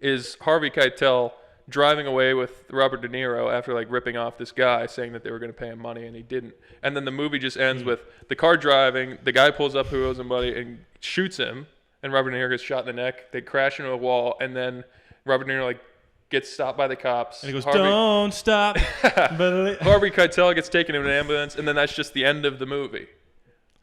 is Harvey Keitel driving away with Robert De Niro after like ripping off this guy, saying that they were going to pay him money, and he didn't. And then the movie just ends with the car driving. The guy pulls up who owes him money and shoots him. And Robert De Niro gets shot in the neck. They crash into a wall. And then Robert De Niro like gets stopped by the cops. And he goes, don't stop. Harvey Keitel gets taken in an ambulance, and then that's just the end of the movie.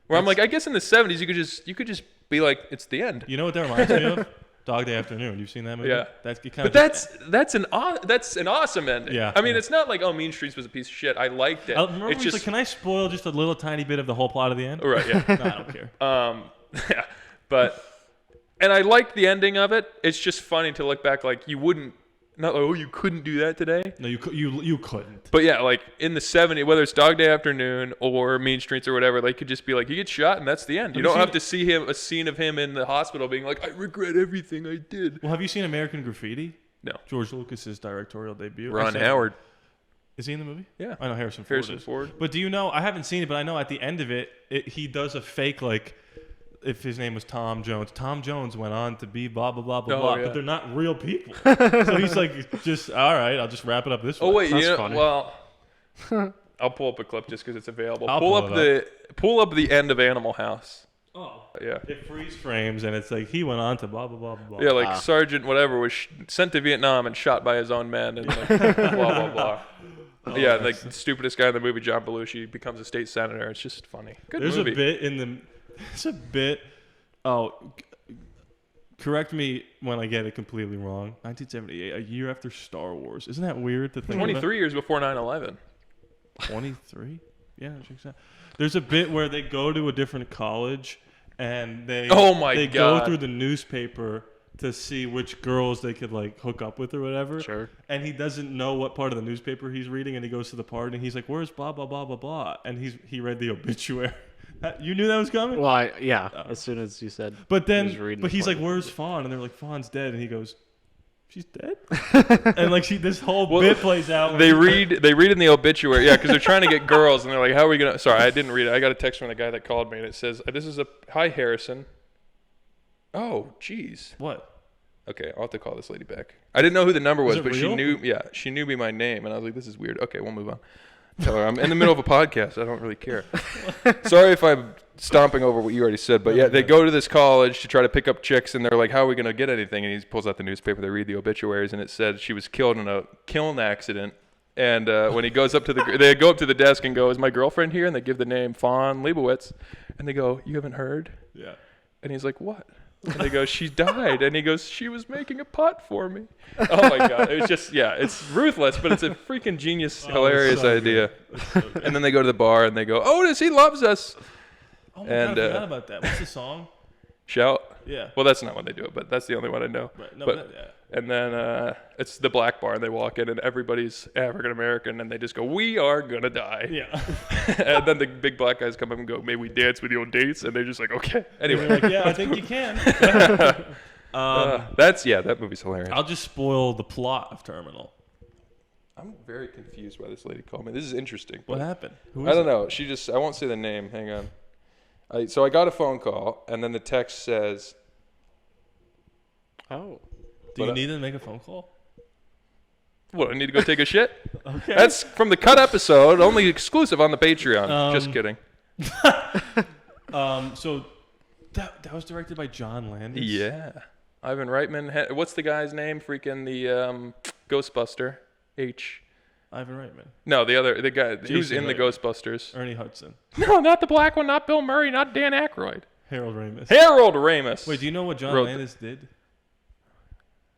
Where I'm like, I guess in the 70s you could just be like, it's the end. You know what that reminds me of? Dog Day Afternoon. You've seen that movie? Yeah. That's an awesome ending. Yeah. I mean, it's not like, oh, Mean Streets was a piece of shit. I liked it. Remember It's just like, can I spoil just a little tiny bit of the whole plot of the end? right. Yeah. No, I don't care. Yeah. But and I liked the ending of it. It's just funny to look back, like, you wouldn't. Not like, oh, you couldn't do that today. No, you couldn't. But yeah, like in the 70s, whether it's Dog Day Afternoon or Mean Streets or whatever, they could just be like, he gets shot and that's the end. You don't have to see a scene of him in the hospital being like, I regret everything I did. Well, have you seen American Graffiti? No. George Lucas's directorial debut. Ron Howard. Is he in the movie? Yeah. I know Harrison Ford. But do you know, I haven't seen it, but I know at the end of it he does a fake, like, if his name was Tom Jones. Tom Jones went on to be blah, blah, blah, blah, blah. Yeah. But they're not real people. So he's like, just, all right, I'll just wrap it up this way. Oh, wait. That's funny. Well, I'll pull up a clip just because it's available. I'll Pull pull up the end of Animal House. Oh. Yeah. It freeze frames, and it's like, he went on to blah, blah, blah, blah, blah. Yeah, like Sergeant whatever was sent to Vietnam and shot by his own men and like, blah, blah, blah. Yeah, like the stupidest guy in the movie, John Belushi, becomes a state senator. It's just funny. Good There's movie. There's a bit. Oh, correct me when I get it completely wrong. 1978, a year after Star Wars. Isn't that weird to think 23 years before 9/11. 23? Yeah, that checks out. There's a bit where they go to a different college and they God. go through the newspaper to see which girls they could like hook up with or whatever. Sure. And he doesn't know what part of the newspaper he's reading, and he goes to the part and he's like, "Where's blah blah blah blah blah?" And he read the obituary. You knew that was coming? Well, as soon as you said. But then, he's like, "Where's Fawn?" And they're like, "Fawn's dead." And he goes, "She's dead." And like, this whole bit plays out. They read in the obituary, yeah, because they're trying to get girls, and they're like, "How are we gonna?" Sorry, I didn't read it. I got a text from the guy that called me, and it says, "This is a hi Harrison." Oh, jeez. What? Okay, I'll have to call this lady back. I didn't know who the number was, but real? she knew me my name, and I was like, "This is weird." Okay, we'll move on. Tell her I'm in the middle of a podcast. I don't really care. Sorry if I'm stomping over what you already said, but yeah, they go to this college to try to pick up chicks, and they're like, "How are we gonna get anything?" And he pulls out the newspaper. They read the obituaries, and it said she was killed in a kiln accident. And when he goes up to they go up to the desk and go, "Is my girlfriend here?" And they give the name Fawn Leibowitz, and they go, "You haven't heard?" Yeah. And he's like, "What?" And they go, "She died." And he goes, "She was making a pot for me." Oh my God. It was just, yeah, it's ruthless, but it's a freaking genius, hilarious idea. So good. And then they go to the bar and they go, "Otis, he loves us." Oh my God, I forgot about that. What's the song? Shout. Yeah. Well, that's not when they do it, but that's the only one I know. Right. No, but, yeah. And then it's the black bar, and they walk in, and everybody's African American, and they just go, "We are gonna die." Yeah. And then the big black guys come up and go, "May we dance with your dates?" And they're just like, "Okay." Anyway. They're like, "Yeah, I think you can." That movie's hilarious. I'll just spoil the plot of Terminal. I'm very confused why this lady called me. This is interesting. What happened? Who I don't know. I won't say the name. Hang on. So I got a phone call, and then the text says, Oh. Do you need to make a phone call? "What, I need to go take a shit?" Okay. That's from the cut episode, only exclusive on the Patreon. Just kidding. So that was directed by John Landis. Yeah. Ivan Reitman. What's the guy's name? Freaking the Ghostbuster. Ivan Reitman. No, the guy who's in the Reitman. Ghostbusters. Ernie Hudson. No, not the black one, not Bill Murray, not Dan Aykroyd. Harold Ramis. Harold Ramis. Wait, do you know what John Wrote Landis did?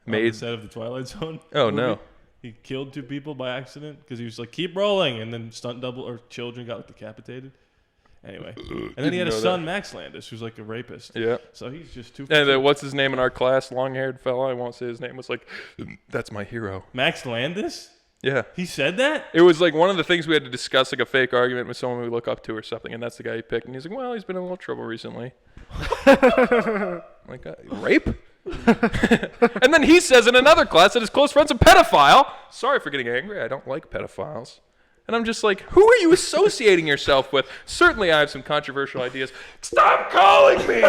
On Made the set of the Twilight Zone. Oh, movie? no. He killed 2 people by accident because he was like, "Keep rolling," and then stunt double or children got decapitated. Anyway, and then he had a son, Max Landis, who's like a rapist. Yeah. So he's just too. And what's his name in our class? Long-haired fella. I won't say his name. Was like, that's my hero. Max Landis. Yeah. He said that? It was like one of the things we had to discuss, like a fake argument with someone we look up to or something, and that's the guy he picked. And he's like, well, he's been in a little trouble recently. Like, rape? And then he says in another class that his close friend's a pedophile. Sorry for getting angry. I don't like pedophiles. And I'm just like, who are you associating yourself with? Certainly I have some controversial ideas. Stop calling me!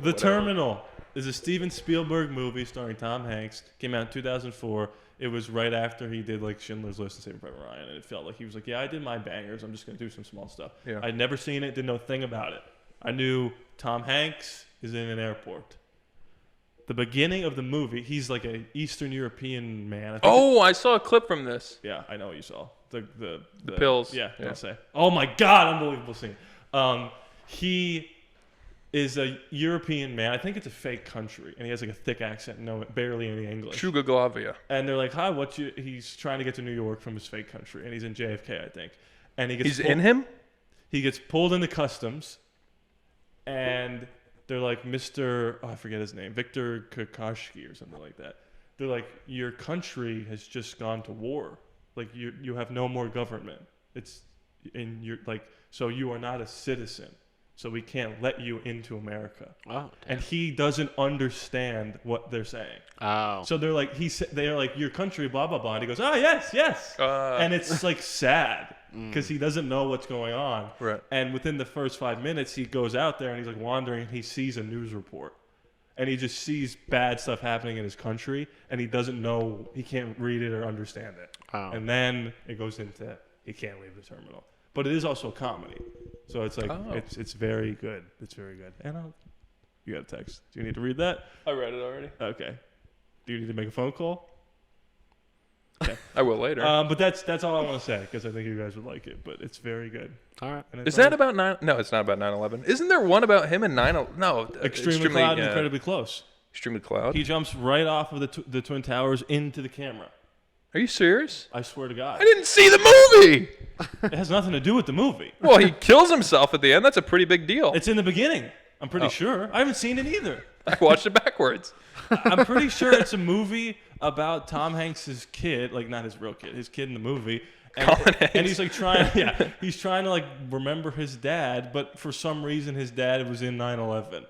The Terminal is a Steven Spielberg movie starring Tom Hanks. Came out in 2004. It was right after he did like Schindler's List and Saving Private Ryan, and it felt like he was like, yeah, I did my bangers. I'm just going to do some small stuff. Yeah. I'd never seen it, didn't know a thing about it. I knew Tom Hanks is in an airport. The beginning of the movie, he's like an Eastern European man. I saw a clip from this. Yeah, I know what you saw. The pills. Yeah, don't say. Oh my God, unbelievable scene. He is a European man. I think it's a fake country, and he has like a thick accent, barely any English. Yugoslavia. And they're like, "Hi, He's trying to get to New York from his fake country, and he's in JFK, I think. And He's in him? He gets pulled into customs, and they're like, Mr. I forget his name, Victor Kokoschky or something like that. They're like, your country has just gone to war. Like you have no more government. So you are not a citizen. So we can't let you into America. Oh, damn. And he doesn't understand what they're saying. Oh. So they're like, they're like, your country, blah blah blah. And he goes, oh yes. And it's like sad because he doesn't know what's going on. Right. And within the first 5 minutes, he goes out there and he's like wandering. And he sees a news report, and he just sees bad stuff happening in his country, and he doesn't know, he can't read it or understand it. Oh. And then it goes into he can't leave the terminal. But it is also a comedy, so it's like it's very good. It's very good. And you got a text. Do you need to read that? I read it already. Okay. Do you need to make a phone call? Okay. I will later. But that's all I want to say because I think you guys would like it. But it's very good. All right. And Is that about 9? No, it's not about 9/11. Isn't there one about him and 9/11? No, extremely Cloud and Incredibly Close? Extremely Cloud. He jumps right off of the Twin Towers into the camera. Are you serious? I swear to God. I didn't see the movie. It has nothing to do with the movie. Well, he kills himself at the end. That's a pretty big deal. It's in the beginning. I'm pretty sure. I haven't seen it either. I watched it backwards. I'm pretty sure it's a movie about Tom Hanks' kid, like not his real kid, his kid in the movie. And he's like he's trying to like remember his dad, but for some reason his dad was in 9/11.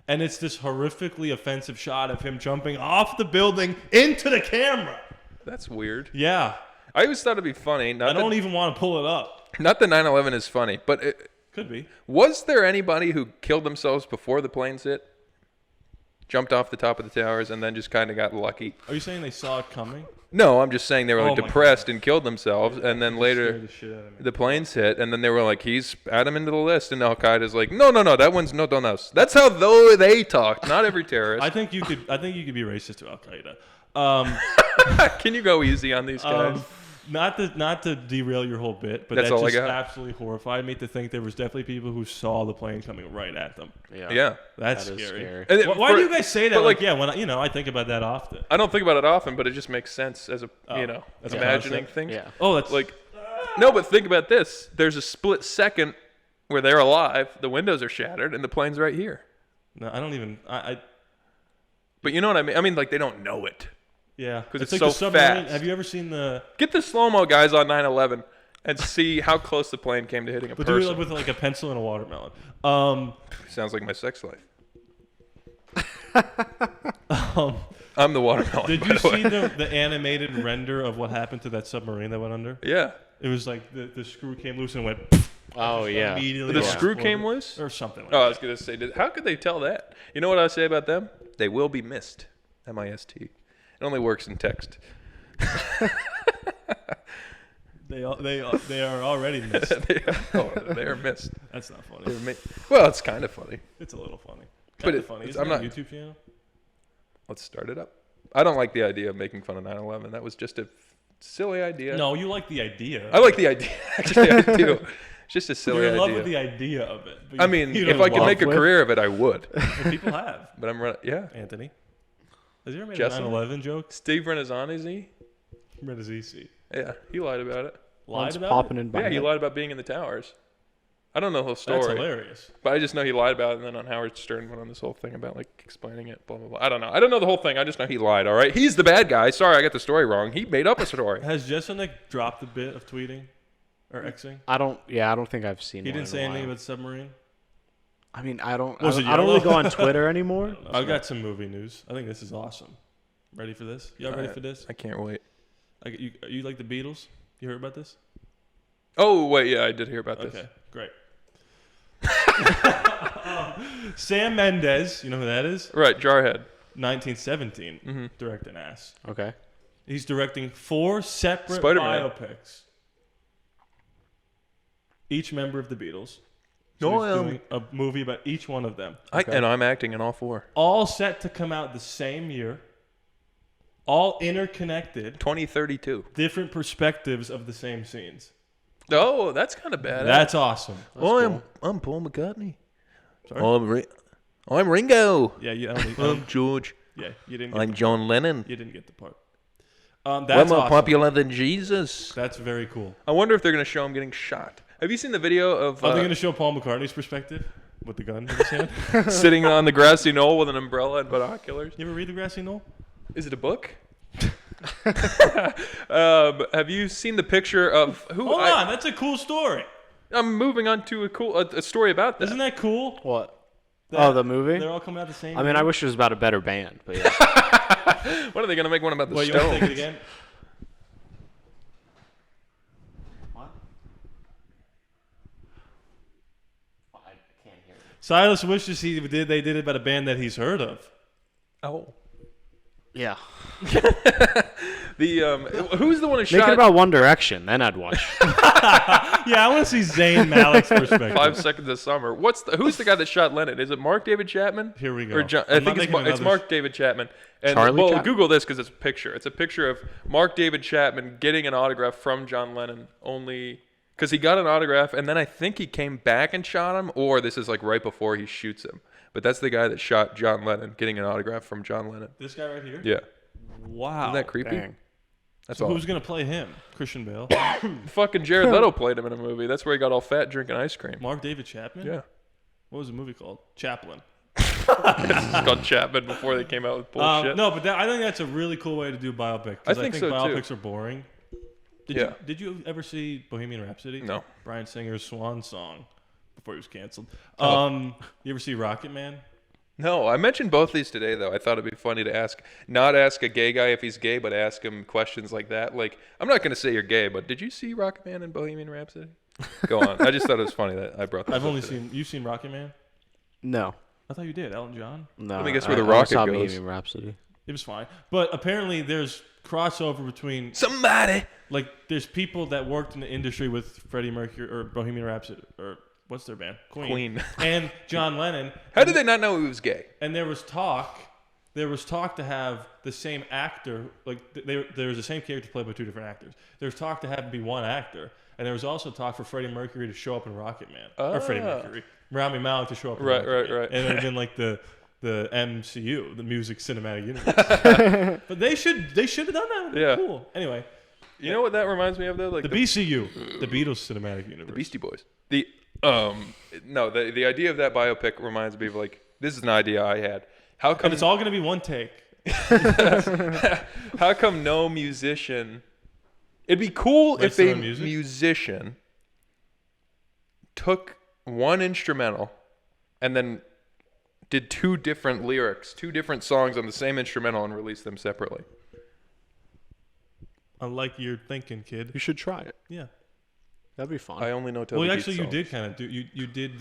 And it's this horrifically offensive shot of him jumping off the building into the camera. That's weird. Yeah. I always thought it'd be funny. I don't even want to pull it up. Not that 9/11 is funny, but could be. Was there anybody who killed themselves before the planes hit? Jumped off the top of the towers and then just kind of got lucky? Are you saying they saw it coming? No, I'm just saying they were like Oh my depressed God. and killed themselves, and then later Scared the shit out of me. the planes hit, and then they were like, he's add him into the list, and Al Qaeda's like, no, that one's not on us. That's how they talked. Not every terrorist. I think you could be racist to Al Qaeda. Can you go easy on these guys? Not to derail your whole bit, but That's that all I just got. absolutely horrified me to think there was definitely people who saw the plane coming right at them. Yeah. That's That is scary. scary. Why do you guys say that? but, Like, yeah, when I think about that often. I don't think about it often, but it just makes sense as a as a imagining concept? things. Yeah. Oh, that's Like, no, but think about this. There's a split second where they're alive, the windows are shattered, and the plane's right here. no, I don't even. But you know what I mean? I mean, like, they don't know it. Yeah, 'Cause it's like so the submarine. fast. Have you ever seen the? Get the slow-mo guys on 9/11 and see how close the plane came to hitting a But do it person. with like a pencil and a watermelon. Sounds like my sex life. Um, I'm the watermelon. did by you the way. see the animated render of what happened to that submarine that went under? Yeah. It was like the screw came loose and went. Oh, yeah. Immediately. The off screw the came floor. loose? Or something like Oh, I that. was going to say, how could they tell that? You know what I say about them? They will be missed. M-I-S-T. It only works in text. They are already missed. they are missed. That's not funny. Well, it's kind of funny. It's a little funny. But Kind of funny. Isn't I'm that not- a YouTube channel? Let's start it up. I don't like the idea of making fun of 9/11. That was just a silly idea. No, you like the idea. I like the idea. Actually, I do. It's just a silly You're in love idea. with the idea of it. but I you- mean, you if don't I could love make a with- career of it, I would. And people have. But I'm running. Yeah. Anthony, has he ever made Jessamine? a 9/11 joke? Steve Renazzani. Renazzisi. Yeah, he lied about it. Lied One's about popping it? in by Yeah, he lied about being in the towers. I don't know the whole story. That's hilarious. But I just know he lied about it, and then on Howard Stern went on this whole thing about like explaining it, blah blah blah. I don't know. I don't know the whole thing. I just know he lied. All right, he's the bad guy. Sorry, I got the story wrong. He made up a story. Has Jeselnik dropped a bit of tweeting or Xing? I don't think I've seen. He one didn't in say a anything while. about submarine. I mean, I don't Was it really yellow? go on Twitter anymore. I've got some movie news. I think this is awesome. Ready for this? Y'all ready for this? I can't wait. You like the Beatles? You heard about this? Oh wait, yeah, I did hear about this. Okay, great. Sam Mendes, you know who that is? Right, Jarhead. 1917, directing ass. Okay. He's directing 4 separate Spider-Man. biopics. Each member of the Beatles. No, he's doing a movie about each one of them. And I'm acting in all 4. All set to come out the same year. All interconnected. 2032. Different perspectives of the same scenes. Oh, that's kind of bad. That's awesome. I'm Paul McCartney. Sorry? I'm Ringo. Yeah, I don't think, I'm George. yeah, you didn't. Get I'm John Lennon. You didn't get the part. We're That's more awesome. popular than Jesus. That's very cool. I wonder if they're going to show him getting shot. Have you seen the video of Are they going to show Paul McCartney's perspective with the gun in his hand? sitting on the grassy knoll with an umbrella and binoculars? You ever read The Grassy Knoll? Is it a book? Have you seen the picture of who? Hold on, that's a cool story. I'm moving on to a story about that. Isn't that cool? What? That The movie? They're all coming out the same. I mean, year? I wish it was about a better band, but yeah. What are they going to make one about the Wait, you want to Stones? take it again? What? I can't hear you. Silas wishes they did it about a band that he's heard of. Oh. Yeah. Who's the one who Make shot it about One Direction, then I'd watch. Yeah, I want to see Zayn Malik's perspective. 5 Seconds of Summer? Who's the guy that shot Lennon? Is it Mark David Chapman? Here we go. Or John, I I'm think not it's, making it's another Mark David Chapman. And Charlie well, Chapman? Google this because it's a picture. It's a picture of Mark David Chapman getting an autograph from John Lennon only because he got an autograph and then I think he came back and shot him, or this is like right before he shoots him. But that's the guy that shot John Lennon, getting an autograph from John Lennon. This guy right here? Yeah. Wow. Isn't that creepy? Dang. That's So all. who's going to play him? Christian Bale? Fucking Jared Leto played him in a movie. That's where he got all fat drinking ice cream. Mark David Chapman? Yeah. What was the movie called? Chaplin. It's called Chapman before they came out with bullshit. No, but I think that's a really cool way to do biopic. 'Cause I think so, too. biopics are boring. Yeah. Did you ever see Bohemian Rhapsody? No. Bryan Singer's swan song before he was canceled. Oh. You ever see Rocket Man? No, I mentioned both these today, though. I thought it'd be funny to not ask a gay guy if he's gay, but ask him questions like that. Like, I'm not going to say you're gay, but did you see Rocket Man and Bohemian Rhapsody? Go on. I just thought it was funny that I brought that I've up only today. you've seen Rocket Man? No. I thought you did, Elton John. No. Let me guess where the I rocket saw goes. Bohemian Rhapsody. It was fine. But apparently there's crossover between, Somebody! like, there's people that worked in the industry with Freddie Mercury or Bohemian Rhapsody, or what's their band? Queen. And John Lennon. How did they not know he was gay? And there was talk to have the same actor, like there was the same character played by 2 different actors. There was talk to have him be one actor, and there was also talk for Freddie Mercury to show up in Rocket Man, or Freddie Mercury, Rami Malek to show up in Rocket Man. Right. And it would have been like the MCU, the Music Cinematic Universe. But they should have done that. Yeah. Cool. Anyway, You know what that reminds me of, though? Like the BCU, the Beatles Cinematic Universe. The Beastie Boys. The idea of that biopic reminds me of, like, this is an idea I had. How come And it's all going to be one take. How come no musician? It'd be cool Writes if their a own music? musician took one instrumental and then did 2 different lyrics, 2 different songs on the same instrumental and released them separately. I like your thinking, kid. You should try it. Yeah. That'd be fun. I only know Toby Well, Keith's actually, you songs. did kind of do. You did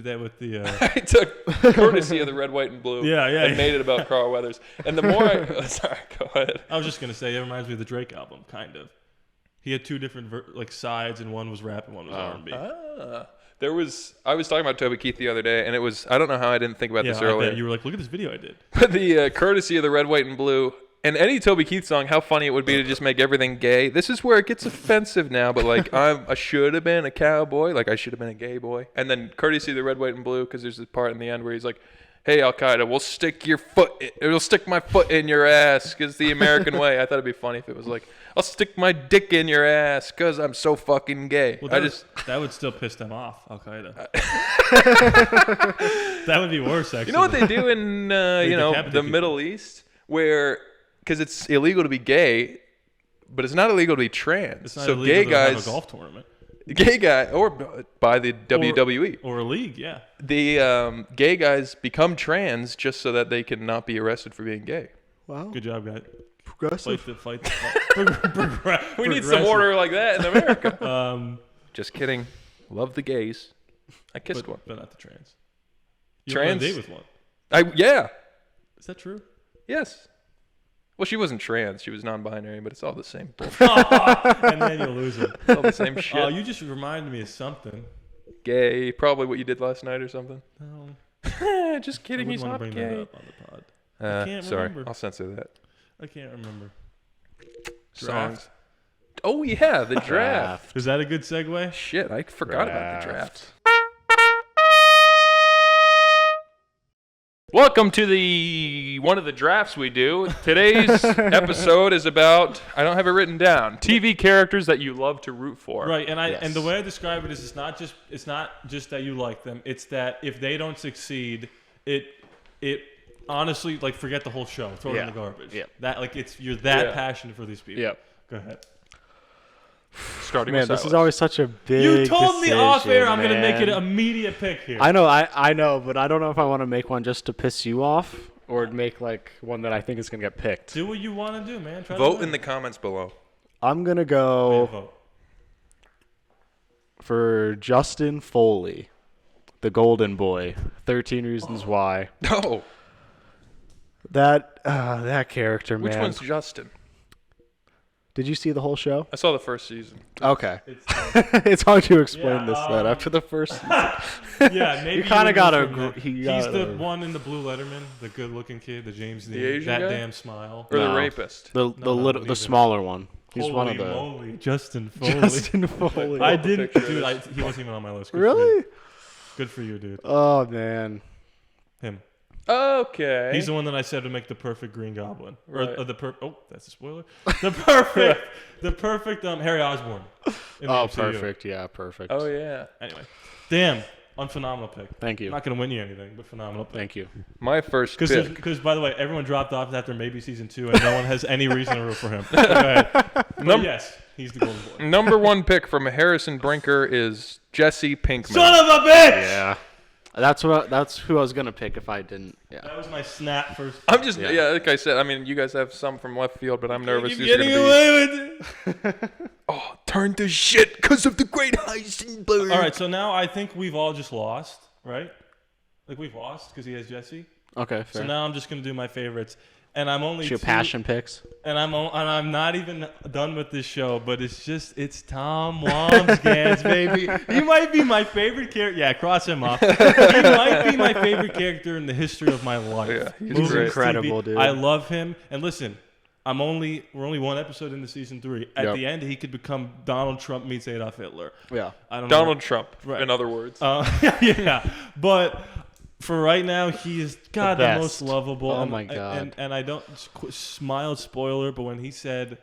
that with the. I took courtesy of the Red, White, and Blue. Yeah. And made it about Carl Weathers. And the more sorry, go ahead. I was just gonna say it reminds me of the Drake album, kind of. He had 2 different sides, and one was rap and one was R&B. I was talking about Toby Keith the other day, and it was, I don't know how I didn't think about this I earlier. bet you were like, look at this video I did. But the courtesy of the Red, White, and Blue, and any Toby Keith song, how funny it would be to just make everything gay. This is where it gets offensive now, but like, I should have been a cowboy, like I should have been a gay boy. And then courtesy of the Red, White, and Blue, because there's this part in the end where he's like, hey, Al Qaeda, we'll stick my foot in your ass because the American way. I thought it'd be funny if it was like, I'll stick my dick in your ass because I'm so fucking gay. Well, that would still piss them off, Al Qaeda. That would be worse, actually. You know what they do in the Middle East, where because it's illegal to be gay, but it's not illegal to be trans. It's not so illegal gay to guys, have a golf tournament. Gay guy, or by the WWE or a league, yeah. The gay guys become trans just so that they can not be arrested for being gay. Wow. Good job, guys. Progressive. Fight. We need some order like that in America. Just kidding. Love the gays. I kissed one. But not the trans. You Trans? went on a date with one. Yeah. Is that true? Yes. Well, she wasn't trans. She was non-binary, but it's all the same bullshit. And then you lose it. It's all the same shit. Oh, you just reminded me of something. Gay. Probably what you did last night or something. No. Just kidding. He's not bring gay. that up on the pod. I can't sorry. remember. I'll censor that. I can't remember. Songs. Oh, yeah. The draft. Is that a good segue? Shit. I forgot about the draft. Welcome to one of the drafts we do. Today's episode is about, I don't have it written down, TV characters that you love to root for. Right, and the way I describe it is it's not just that you like them. It's that if they don't succeed, it honestly, like, forget the whole show. Throw it in the garbage. Yeah. That you're that passionate for these people. Yep. Go ahead. Starting Man, with this is Silas. always such a big You told me off air I'm going to make it man. an immediate pick here. I know, I know, but I don't know if I want to make one just to piss you off or make like one that I think is going to get picked. Do what you want to do, man. Try to Vote win. in the comments below. I'm going to Yeah, go vote. for Justin Foley, the golden boy, 13 Reasons Why. No. That character, man. Which one's Justin? Did you see the whole show? I saw the first season. Okay. It's, It's hard to explain Yeah, this then after the first season. yeah, maybe You kinda would gotta move from agree- that. you He's gotta- the one in the Blue Letterman, the good-looking kid, the James Dean, Asian that guy? damn smile. Or the No. rapist? The no, little, neither. the smaller one. He's Holy one of the. moly, Justin Foley. Justin Foley. I the didn't, picture dude. is. He wasn't even on my list. Good for you. Really? Good for you, dude. Oh man. Him. Okay. He's the one that I said would make the perfect Green Goblin. Right. Or oh, that's a spoiler. The perfect Harry Osborn. in the Oh, MCU. perfect. Yeah, perfect. Oh, yeah. Anyway, damn, unphenomenal pick. Thank you. I'm not gonna win you anything, but phenomenal pick. Thank you. My first pick. Because by the way, everyone dropped off after maybe season 2, and no one has any reason to root for him. Okay. But yes, he's the golden boy. Number one pick from Harrison Brinker is Jesse Pinkman. Son of a bitch! Yeah. That's who I was gonna pick if I didn't. Yeah. That was my snap first. I'm just, like I said, I mean, you guys have some from left field, but I'm nervous Keep who's going getting to be. away with it. Oh, turn to shit because of the great Heisenberg. All right, so now I think we've all just lost, right? Like we've lost because he has Jesse. Okay. Fair. So now I'm just gonna do my favorites, and I'm only It's your two- passion picks. And I'm not even done with this show, but it's Tom Wambsgans, baby. He might be my favorite character. Yeah, cross him off. He might be my favorite character in the history of my life. Yeah, he's Movies, great. Incredible, TV. dude. I love him. And listen, we're only one episode into season 3. At Yep. the end, he could become Donald Trump meets Adolf Hitler. Yeah. I don't know. Donald Trump, Right. in other words. Yeah, but for right now, he is the best. most lovable. Oh and, my God. And I don't smile spoiler, but when he said,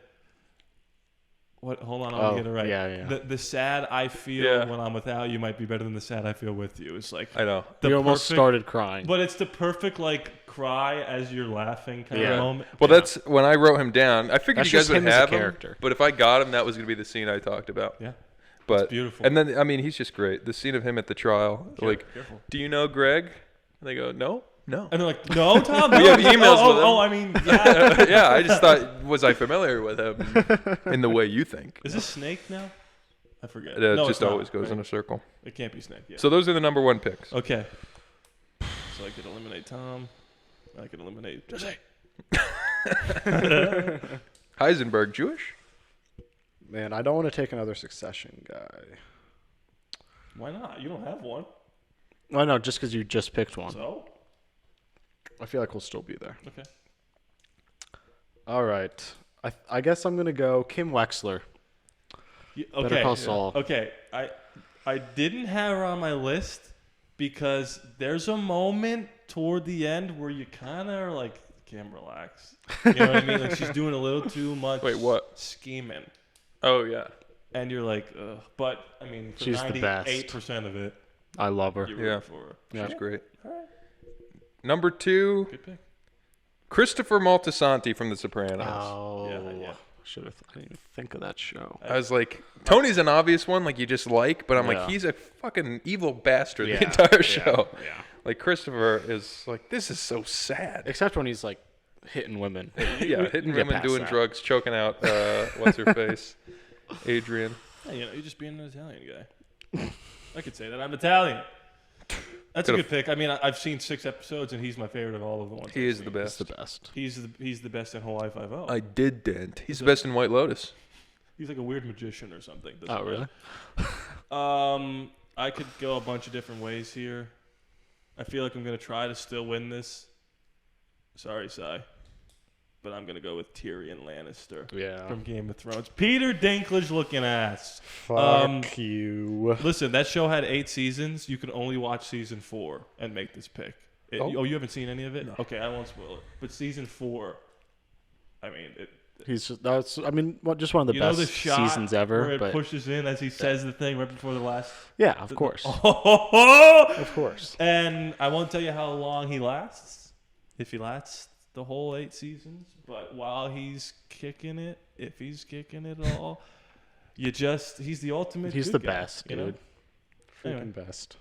"What? Hold on, I'll get it right." yeah. The sad I feel Yeah. when I'm without you might be better than the sad I feel with you. It's like I know. the You almost perfect- started crying. but it's the perfect like cry as you're laughing kind of moment. Well, Yeah. that's when I wrote him down. I figured That's you guys just would him as a have him, character. but if I got him, that was going to be the scene I talked about. Yeah. But beautiful. And then, I mean, he's just great. The scene of him at the trial, like, careful. do you know Greg? And they go, no. And they're like, "No, Tom." We no." have emails oh, with him. Oh, I mean, yeah. Yeah, I just thought, was I familiar with him in the way you think? Is this Snake now? I forget. It No, just it's not, always goes right? in a circle. It can't be Snake. Yeah. So those are the number one picks. Okay. So I could eliminate Tom. I could eliminate Jesse. Heisenberg, Jewish? Man, I don't want to take another Succession guy. Why not? You don't have one. Well, no, just because you just picked one. So? I feel like we'll still be there. Okay. All right. I guess I'm gonna go Kim Wexler. Okay. Better Call Saul. Okay. I didn't have her on my list because there's a moment toward the end where you kind of are like, Kim, relax. You know what I mean? Like she's doing a little too much. Wait, what? Scheming. Oh yeah. And you're like, ugh. But I mean, for She's the best. 98% of it, I love her. you're rooting for her. She's great. All right. Number 2, Good pick. Christopher Moltisanti from The Sopranos. Oh, Yeah. Should have. I didn't even think of that show. I was like, Tony's an obvious one, like you just like, but I'm Yeah. like, he's a fucking evil bastard Yeah, the entire yeah, show. yeah. Like Christopher is like, this is so sad. Except when he's like hitting women. Yeah, hitting Get women, past doing that. drugs, choking out what's her face, Adrian. Yeah, you know, you're just being an Italian guy. I could say that. I'm Italian. That's a good pick. I mean, I've seen 6 episodes, and he's my favorite of all of the ones. He I've is seen. the best. It's the best. He's the best in Hawaii Five-0. I didn't. He's the best in White Lotus. He's like a weird magician or something. Oh, really? I could go a bunch of different ways here. I feel like I'm gonna try to still win this. Sorry, Cy, but I'm gonna go with Tyrion Lannister. Yeah. From Game of Thrones. Peter Dinklage looking ass. Fuck you. Listen, that show had 8 seasons. You can only watch season 4 and make this pick. Oh, you haven't seen any of it? No. Okay, I won't spoil it. But season 4, I mean, He's just, that's. I mean, just one of the you know best the shot seasons ever. where it But pushes in as he says the thing right before the last. yeah, of course, Of of course. And I won't tell you how long he lasts, if he lasts the whole 8 seasons. But while he's kicking it, if he's kicking it all, he's the ultimate. He's good the guy, best, you know? dude. Freaking Anyway. best.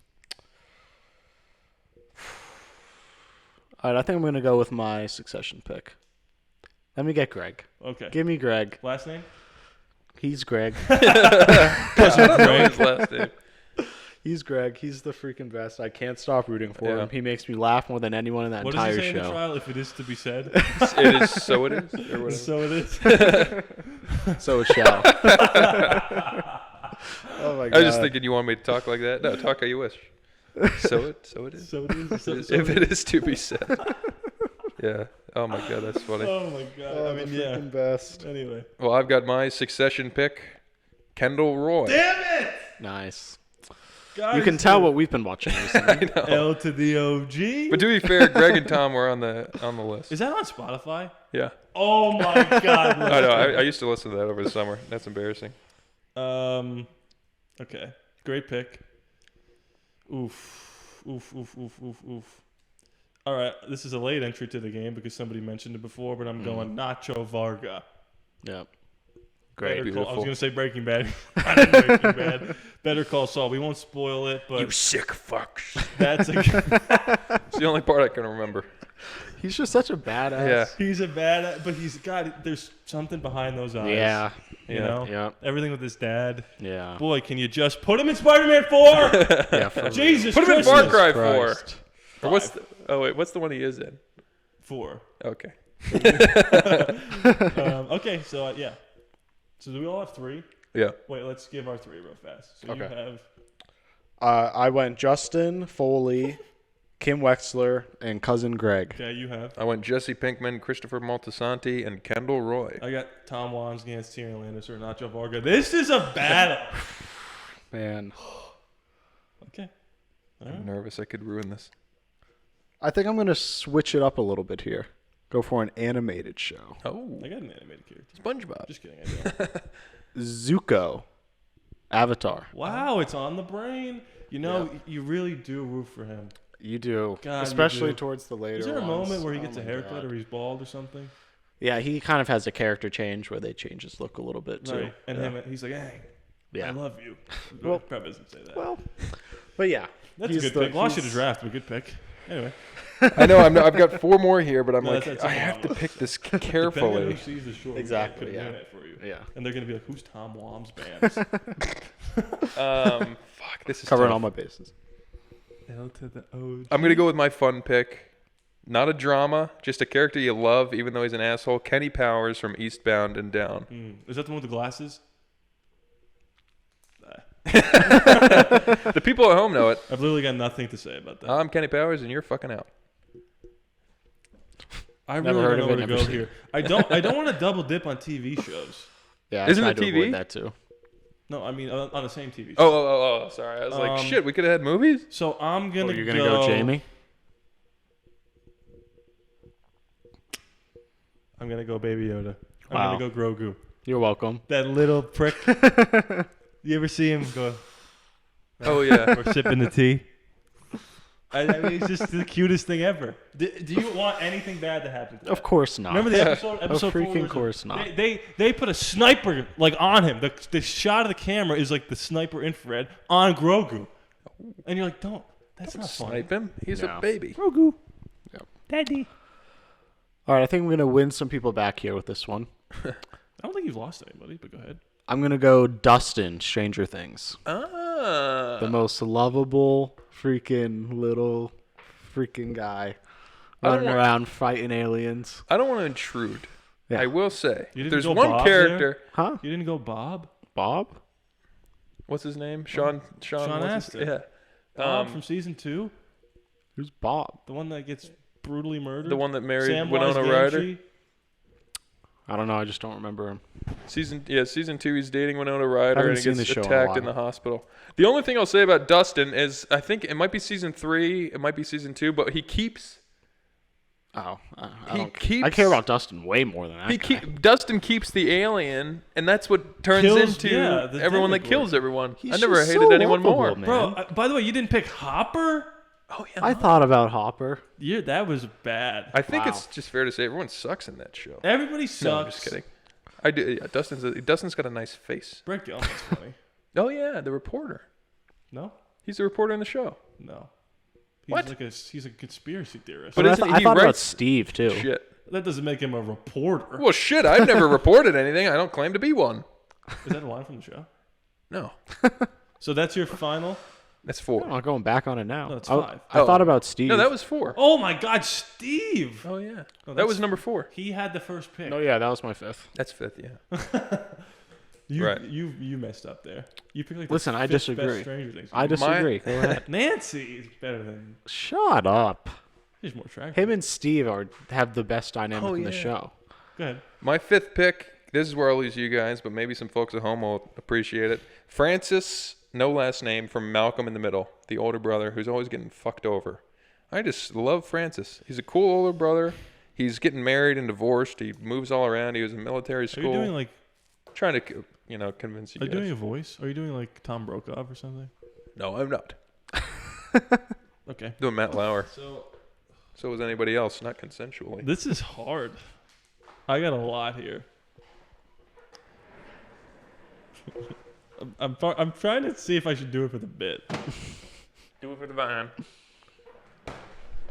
All right, I think I'm gonna go with my Succession pick. Let me get Greg. Okay. Give me Greg. Last name? He's Greg. I don't know his last name. He's Greg. He's the freaking best. I can't stop rooting for Yeah. him. He makes me laugh more than anyone in that What does entire he say in the show. trial? If it is to be said. It is so it is. Or whatever. So it is. So it shall. Oh my god. I was just thinking you want me to talk like that. No, talk how you wish. So it is. So it is. If it is to be said. Yeah. Oh my god, that's funny. Oh my god. Oh, I mean, the yeah. freaking best. Anyway. Well, I've got my Succession pick, Kendall Roy. Damn it! Nice. Guys, You can tell what we've been watching recently. L to the OG. But to be fair, Greg and Tom were on the list. Is that on Spotify? Yeah. Oh my god. I know. I used to listen to that over the summer. That's embarrassing. Okay. Great pick. Oof. All right, this is a late entry to the game because somebody mentioned it before, but I'm going Nacho Varga. Yep. Better Great. Call, I was going to say Breaking Bad. Not in Breaking Bad. Better Call Saul. We won't spoil it, but You sick fucks. that's a It's the only part I can remember. He's just such a badass. Yeah. he's a bad, but he's got there's something behind those eyes. Yeah. You know? Yeah. Everything with his dad. Yeah. Boy, can you just put him in Spider-Man 4? Yeah. For Jesus Put him in Christmas. Far Cry 4. Christ. Or what's what's the one he is in? 4. Okay. Okay, so yeah. So do we all have 3? Yeah. Wait, let's give our 3 real fast. So you Okay. have I went Justin Foley, Kim Wexler, and cousin Greg. okay, you have. I went Jesse Pinkman, Christopher Moltisanti, and Kendall Roy. I got Tom Wambsgans, Tyrion Lannister, Nacho Varga. This is a battle. Man, Okay. All I'm right. nervous I could ruin this. I think I'm gonna switch it up a little bit here. Go for an animated show. Oh, I got an animated character. SpongeBob. Just kidding. I don't. Zuko, Avatar. Wow, it's on the brain. You know, you really do root for him. You do, God, you especially do. towards the later. Is there a ones. moment where he Oh gets a my haircut God. or he's bald or something? Yeah, he kind of has a character change where they change his look a little bit too. Right. And him, he's like, hey, Yeah. I love you. Well- Probably doesn't say that. Well, but yeah, That's he's a good the- pick. Lost you to he's- draft, but good pick. Anyway. I know. I've got 4 more here, but I'm No, like, that's I a have lot. to pick this Depending on carefully. who sees the short, Exactly, could yeah. win it for you. Yeah. And they're going to be like, who's Tom Wambsgans? Fuck, this is Covering tough. all my bases. L to the O. I'm gonna go with my fun pick. Not a drama, just a character you love, even though he's an asshole. Kenny Powers from Eastbound and Down. Is that the one with the glasses? The people at home know it. I've literally got nothing to say about that. I'm Kenny Powers, and you're fucking out. I Never really heard don't know of where it, to never go seen here. I don't want to double dip on TV shows. Yeah, Isn't I it tried to TV? avoid that too. No, I mean on the same TV show. Oh, sorry. I was like, shit, we could have had movies? So I'm gonna Oh, you're gonna go Jamie? I'm gonna go Baby Yoda. I'm Wow. gonna go Grogu. You're welcome. That little prick. You ever see him go Oh yeah. or sipping the tea? I mean, it's just the cutest thing ever. Do you want anything bad to happen to that? Of course not. Remember the episode? Episode 4 freaking was- course not. They put a sniper like on him. The shot of the camera is like the sniper infrared on Grogu, and you're like, don't. That's not fun. Snipe him. He's No. a baby. Grogu. Yep. Daddy. All right, I think I'm going to win some people back here with this one. I don't think you've lost anybody, but go ahead. I'm going to go Dustin, Stranger Things. Ah. The most lovable freaking little freaking guy I don't running want- around fighting aliens. I don't want to intrude. Yeah. I will say, You didn't there's go one Bob character. Huh? You didn't go Bob? Bob? What's his name? Sean what's his- Astin. Yeah. Bob from season 2? Who's Bob? The one that gets brutally murdered? The one that married Samwise Winona Ryder. Gamgee? I don't know. I just don't remember him. Season 2, he's dating Winona Ryder Haven't and he seen gets the show in a attacked in the while. hospital. The only thing I'll say about Dustin is I think it might be season 3, it might be season 2, but he keeps Oh, He I keeps- care about Dustin way more than that. guy. Dustin keeps the alien, and that's what turns Kills- into yeah, the everyone that Demogorgon. kills everyone. He's I never just hated so anyone more. lovable, man. Bro, by the way, you didn't pick Hopper? Oh yeah, I thought about Hopper. Yeah, that was bad. I think Wow. it's just fair to say everyone sucks in that show. Everybody sucks. No, I'm just kidding. I do. Yeah, Dustin's got a nice face. Brett Gelman's funny. Oh yeah, the reporter. No? He's the reporter in the show. No. He's What? like he's a conspiracy theorist. But I, isn't I he thought about writes- Steve too. Shit. that doesn't make him a reporter. Well, shit. I've never reported anything. I don't claim to be one. Is that a line from the show? No, So that's your final? that's 4. I'm not going back on it now. No, it's I, 5. I thought about Steve. No, that was 4. Oh my God, Steve! Oh yeah, No, that was that's- number 4. He had the first pick. No, yeah, that was my 5th. That's 5th. Yeah. You, Right. you messed up there. You picked like Listen, the I 5th disagree. Best Stranger Things. I disagree. Go ahead. Nancy is better than. Shut up. She's more attractive. Him and Steve have the best dynamic Oh, in the yeah. show. Go ahead. My 5th pick. This is where I'll lose you guys, but maybe some folks at home will appreciate it. Francis, no last name, from Malcolm in the Middle, the older brother who's always getting fucked over. I just love Francis. He's a cool older brother. He's getting married and divorced. He moves all around. He was in military Are school. you doing like? Trying to, convince you Are you guys. doing a voice? Are you doing like Tom Brokaw or something? No, I'm not. Okay. Doing Matt Lauer. So So was anybody else, not consensually. this is hard. I got a lot here. I'm trying to see if I should do it for the bit. Do it for the vine.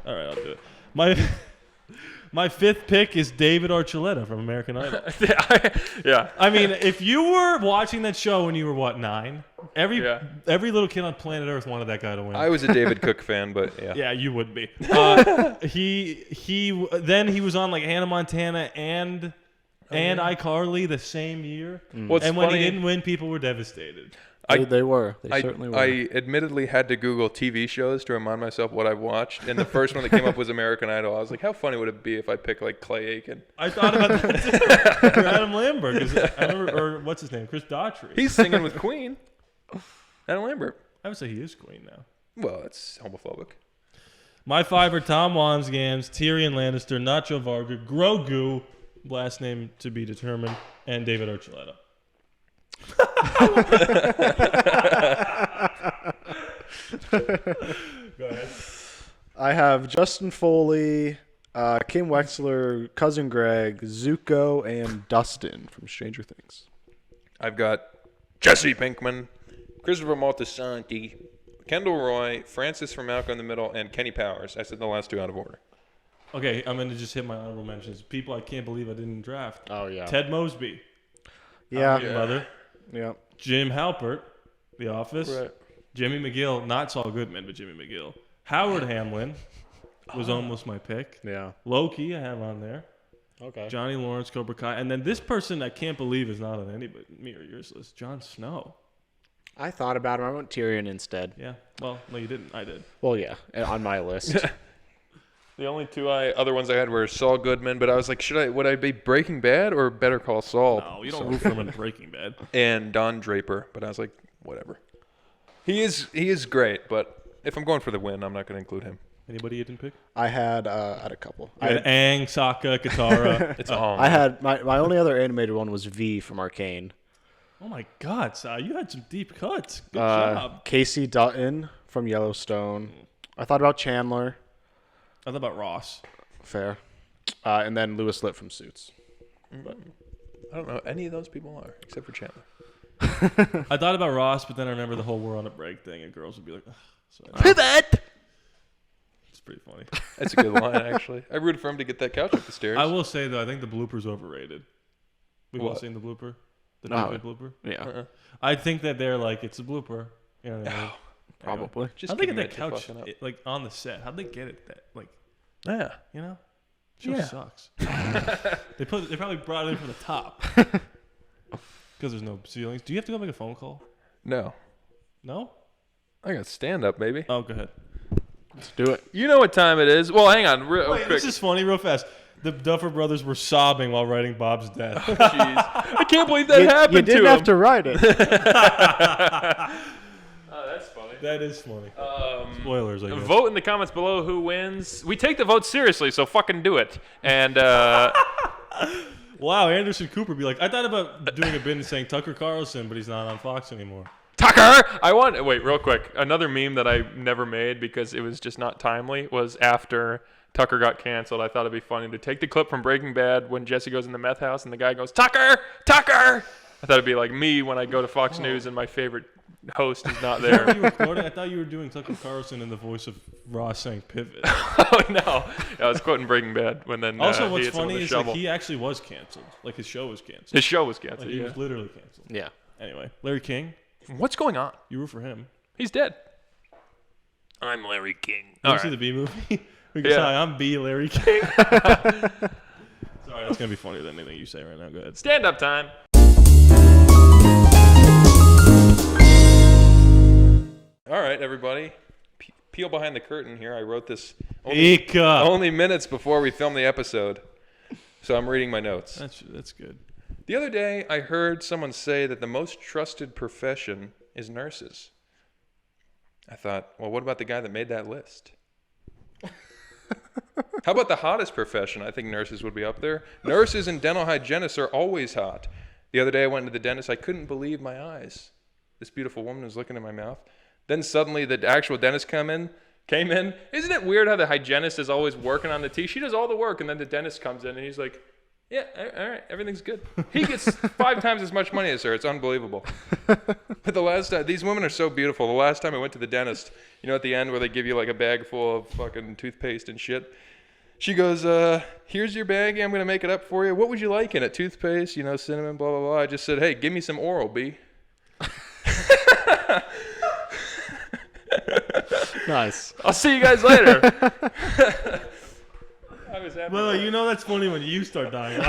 All right, I'll do it. My 5th pick is David Archuleta from American Idol. Yeah. I mean, if you were watching that show when you were what, 9? Every Yeah. little kid on planet Earth wanted that guy to win. I was a David Cook fan, but yeah. Yeah, you would be. He then he was on like Hannah Montana and iCarly the same year. What's And when funny, he didn't win, people were devastated. They were. They certainly were. I admittedly had to Google TV shows to remind myself what I've watched, and the first one that came up was American Idol. I was like, how funny would it be if I picked like Clay Aiken? I thought about that too. Or Adam Lambert, 'cause I remember, or what's his name, Chris Daughtry. He's singing with Queen. Adam Lambert. I would say he is Queen now. Well, that's homophobic. My 5 are Tom Wambsgans, Tyrion Lannister, Nacho Varga, Grogu, last name to be determined, and David Archuleta. Go ahead. I have Justin Foley, Kim Wexler, Cousin Greg, Zuko, and Dustin from Stranger Things. I've got Jesse Pinkman, Christopher Moltisanti, Kendall Roy, Francis from Malcolm in the Middle, and Kenny Powers. I said the last 2 out of order. Okay, I'm going to just hit my honorable mentions. People I can't believe I didn't draft. Oh, yeah. Ted Mosby, Yeah. Your Mother, Yeah. Jim Halpert, The Office, Jimmy McGill, not Saul Goodman, but Jimmy McGill. Howard Hamlin was almost my pick. Yeah. Loki I have on there. Okay. Johnny Lawrence, Cobra Kai. And then this person I can't believe is not on anybody, me or yours list, Jon Snow. I thought about him. I went Tyrion instead. Yeah. Well, no, you didn't. I did. Well, yeah, on my list. The only 2 other ones I had were Saul Goodman, but I was like, would I be Breaking Bad or Better Call Saul? No, you don't root for him in Breaking Bad. And Don Draper, but I was like, whatever. He is great, but if I'm going for the win, I'm not going to include him. Anybody you didn't pick? I had a couple. I had Aang, Sokka, Katara. It's all. I had my only other animated one was V from Arcane. Oh my God, Si, you had some deep cuts. Good job. Casey Dutton from Yellowstone. I thought about Chandler. I thought about Ross. Fair. And then Louis Litt from Suits. But I don't know who any of those people are except for Chandler. I thought about Ross, but then I remember the whole "we're on a break" thing, and girls would be like, "Ugh." So Pivot. it's pretty funny. That's a good line, actually. I rooted for him to get that couch up the stairs. I will say though, I think the blooper's overrated. We've all What? seen the blooper, the No. David blooper. Yeah, I think that they're like it's a blooper. You know what I mean? probably. Just How'd they get commit that to couch fucking up. like on the set? How'd they get it that like Yeah. you know? Show Yeah. sucks. They probably brought it in from the top because there's no ceilings. Do you have to go make a phone call? No. No. I got stand up, baby. Oh, go ahead. Let's do it. You know what time it is. Well, hang on. Real Wait, quick. this is funny, real fast. The Duffer Brothers were sobbing while writing Bob's death. Jeez. I can't believe that happened You didn't to have him. to write it. Oh, that's funny. That is funny. Spoilers, I guess. Vote in the comments below who wins. We take the vote seriously, so fucking do it. And Wow, Anderson Cooper be like, I thought about doing a bit and saying Tucker Carlson, but he's not on Fox anymore. Tucker, wait, real quick. Another meme that I never made because it was just not timely was after Tucker got canceled. I thought it'd be funny to take the clip from Breaking Bad when Jesse goes in the meth house and the guy goes, Tucker! Tucker! I thought it'd be like me when I go to Fox News and my favorite host is not Are there. you recording? I thought you were doing Tucker Carlson in the voice of Ross saying pivot. Oh, no. I was quoting Breaking Bad when then Also, he what's hits him with funny a is shovel. like he actually was canceled. Like his show was canceled. His show was Like canceled. he Yeah. was literally canceled. Yeah. Anyway, Larry King, What's going on? you root for him. He's dead. I'm Larry King. You All see right. the B movie? We can Yeah. say, I'm B Larry King. Sorry, that's gonna be funnier than anything you say right now. Go ahead. Stand up time. All right, everybody. Peel behind the curtain here. I wrote this only minutes before we filmed the episode. So I'm reading my notes. That's good. The other day, I heard someone say that the most trusted profession is nurses. I thought, well, what about the guy that made that list? How about the hottest profession? I think nurses would be up there. Nurses and dental hygienists are always hot. The other day I went to the dentist. I couldn't believe my eyes. This beautiful woman was looking in my mouth. Then suddenly the actual dentist came in. Isn't it weird how the hygienist is always working on the teeth? She does all the work, and then the dentist comes in, and he's like, yeah, all right, everything's good. He gets 5 times as much money as her. It's unbelievable. But the last time, these women are so beautiful. The last time I went to the dentist, you know, at the end where they give you like a bag full of fucking toothpaste and shit. She goes, here's your bag. I'm going to make it up for you. What would you like in it? Toothpaste, you know, cinnamon, blah, blah, blah. I just said, hey, give me some Oral-B. Nice. I'll see you guys later. I was happy. Well, you know that's funny when you start dying.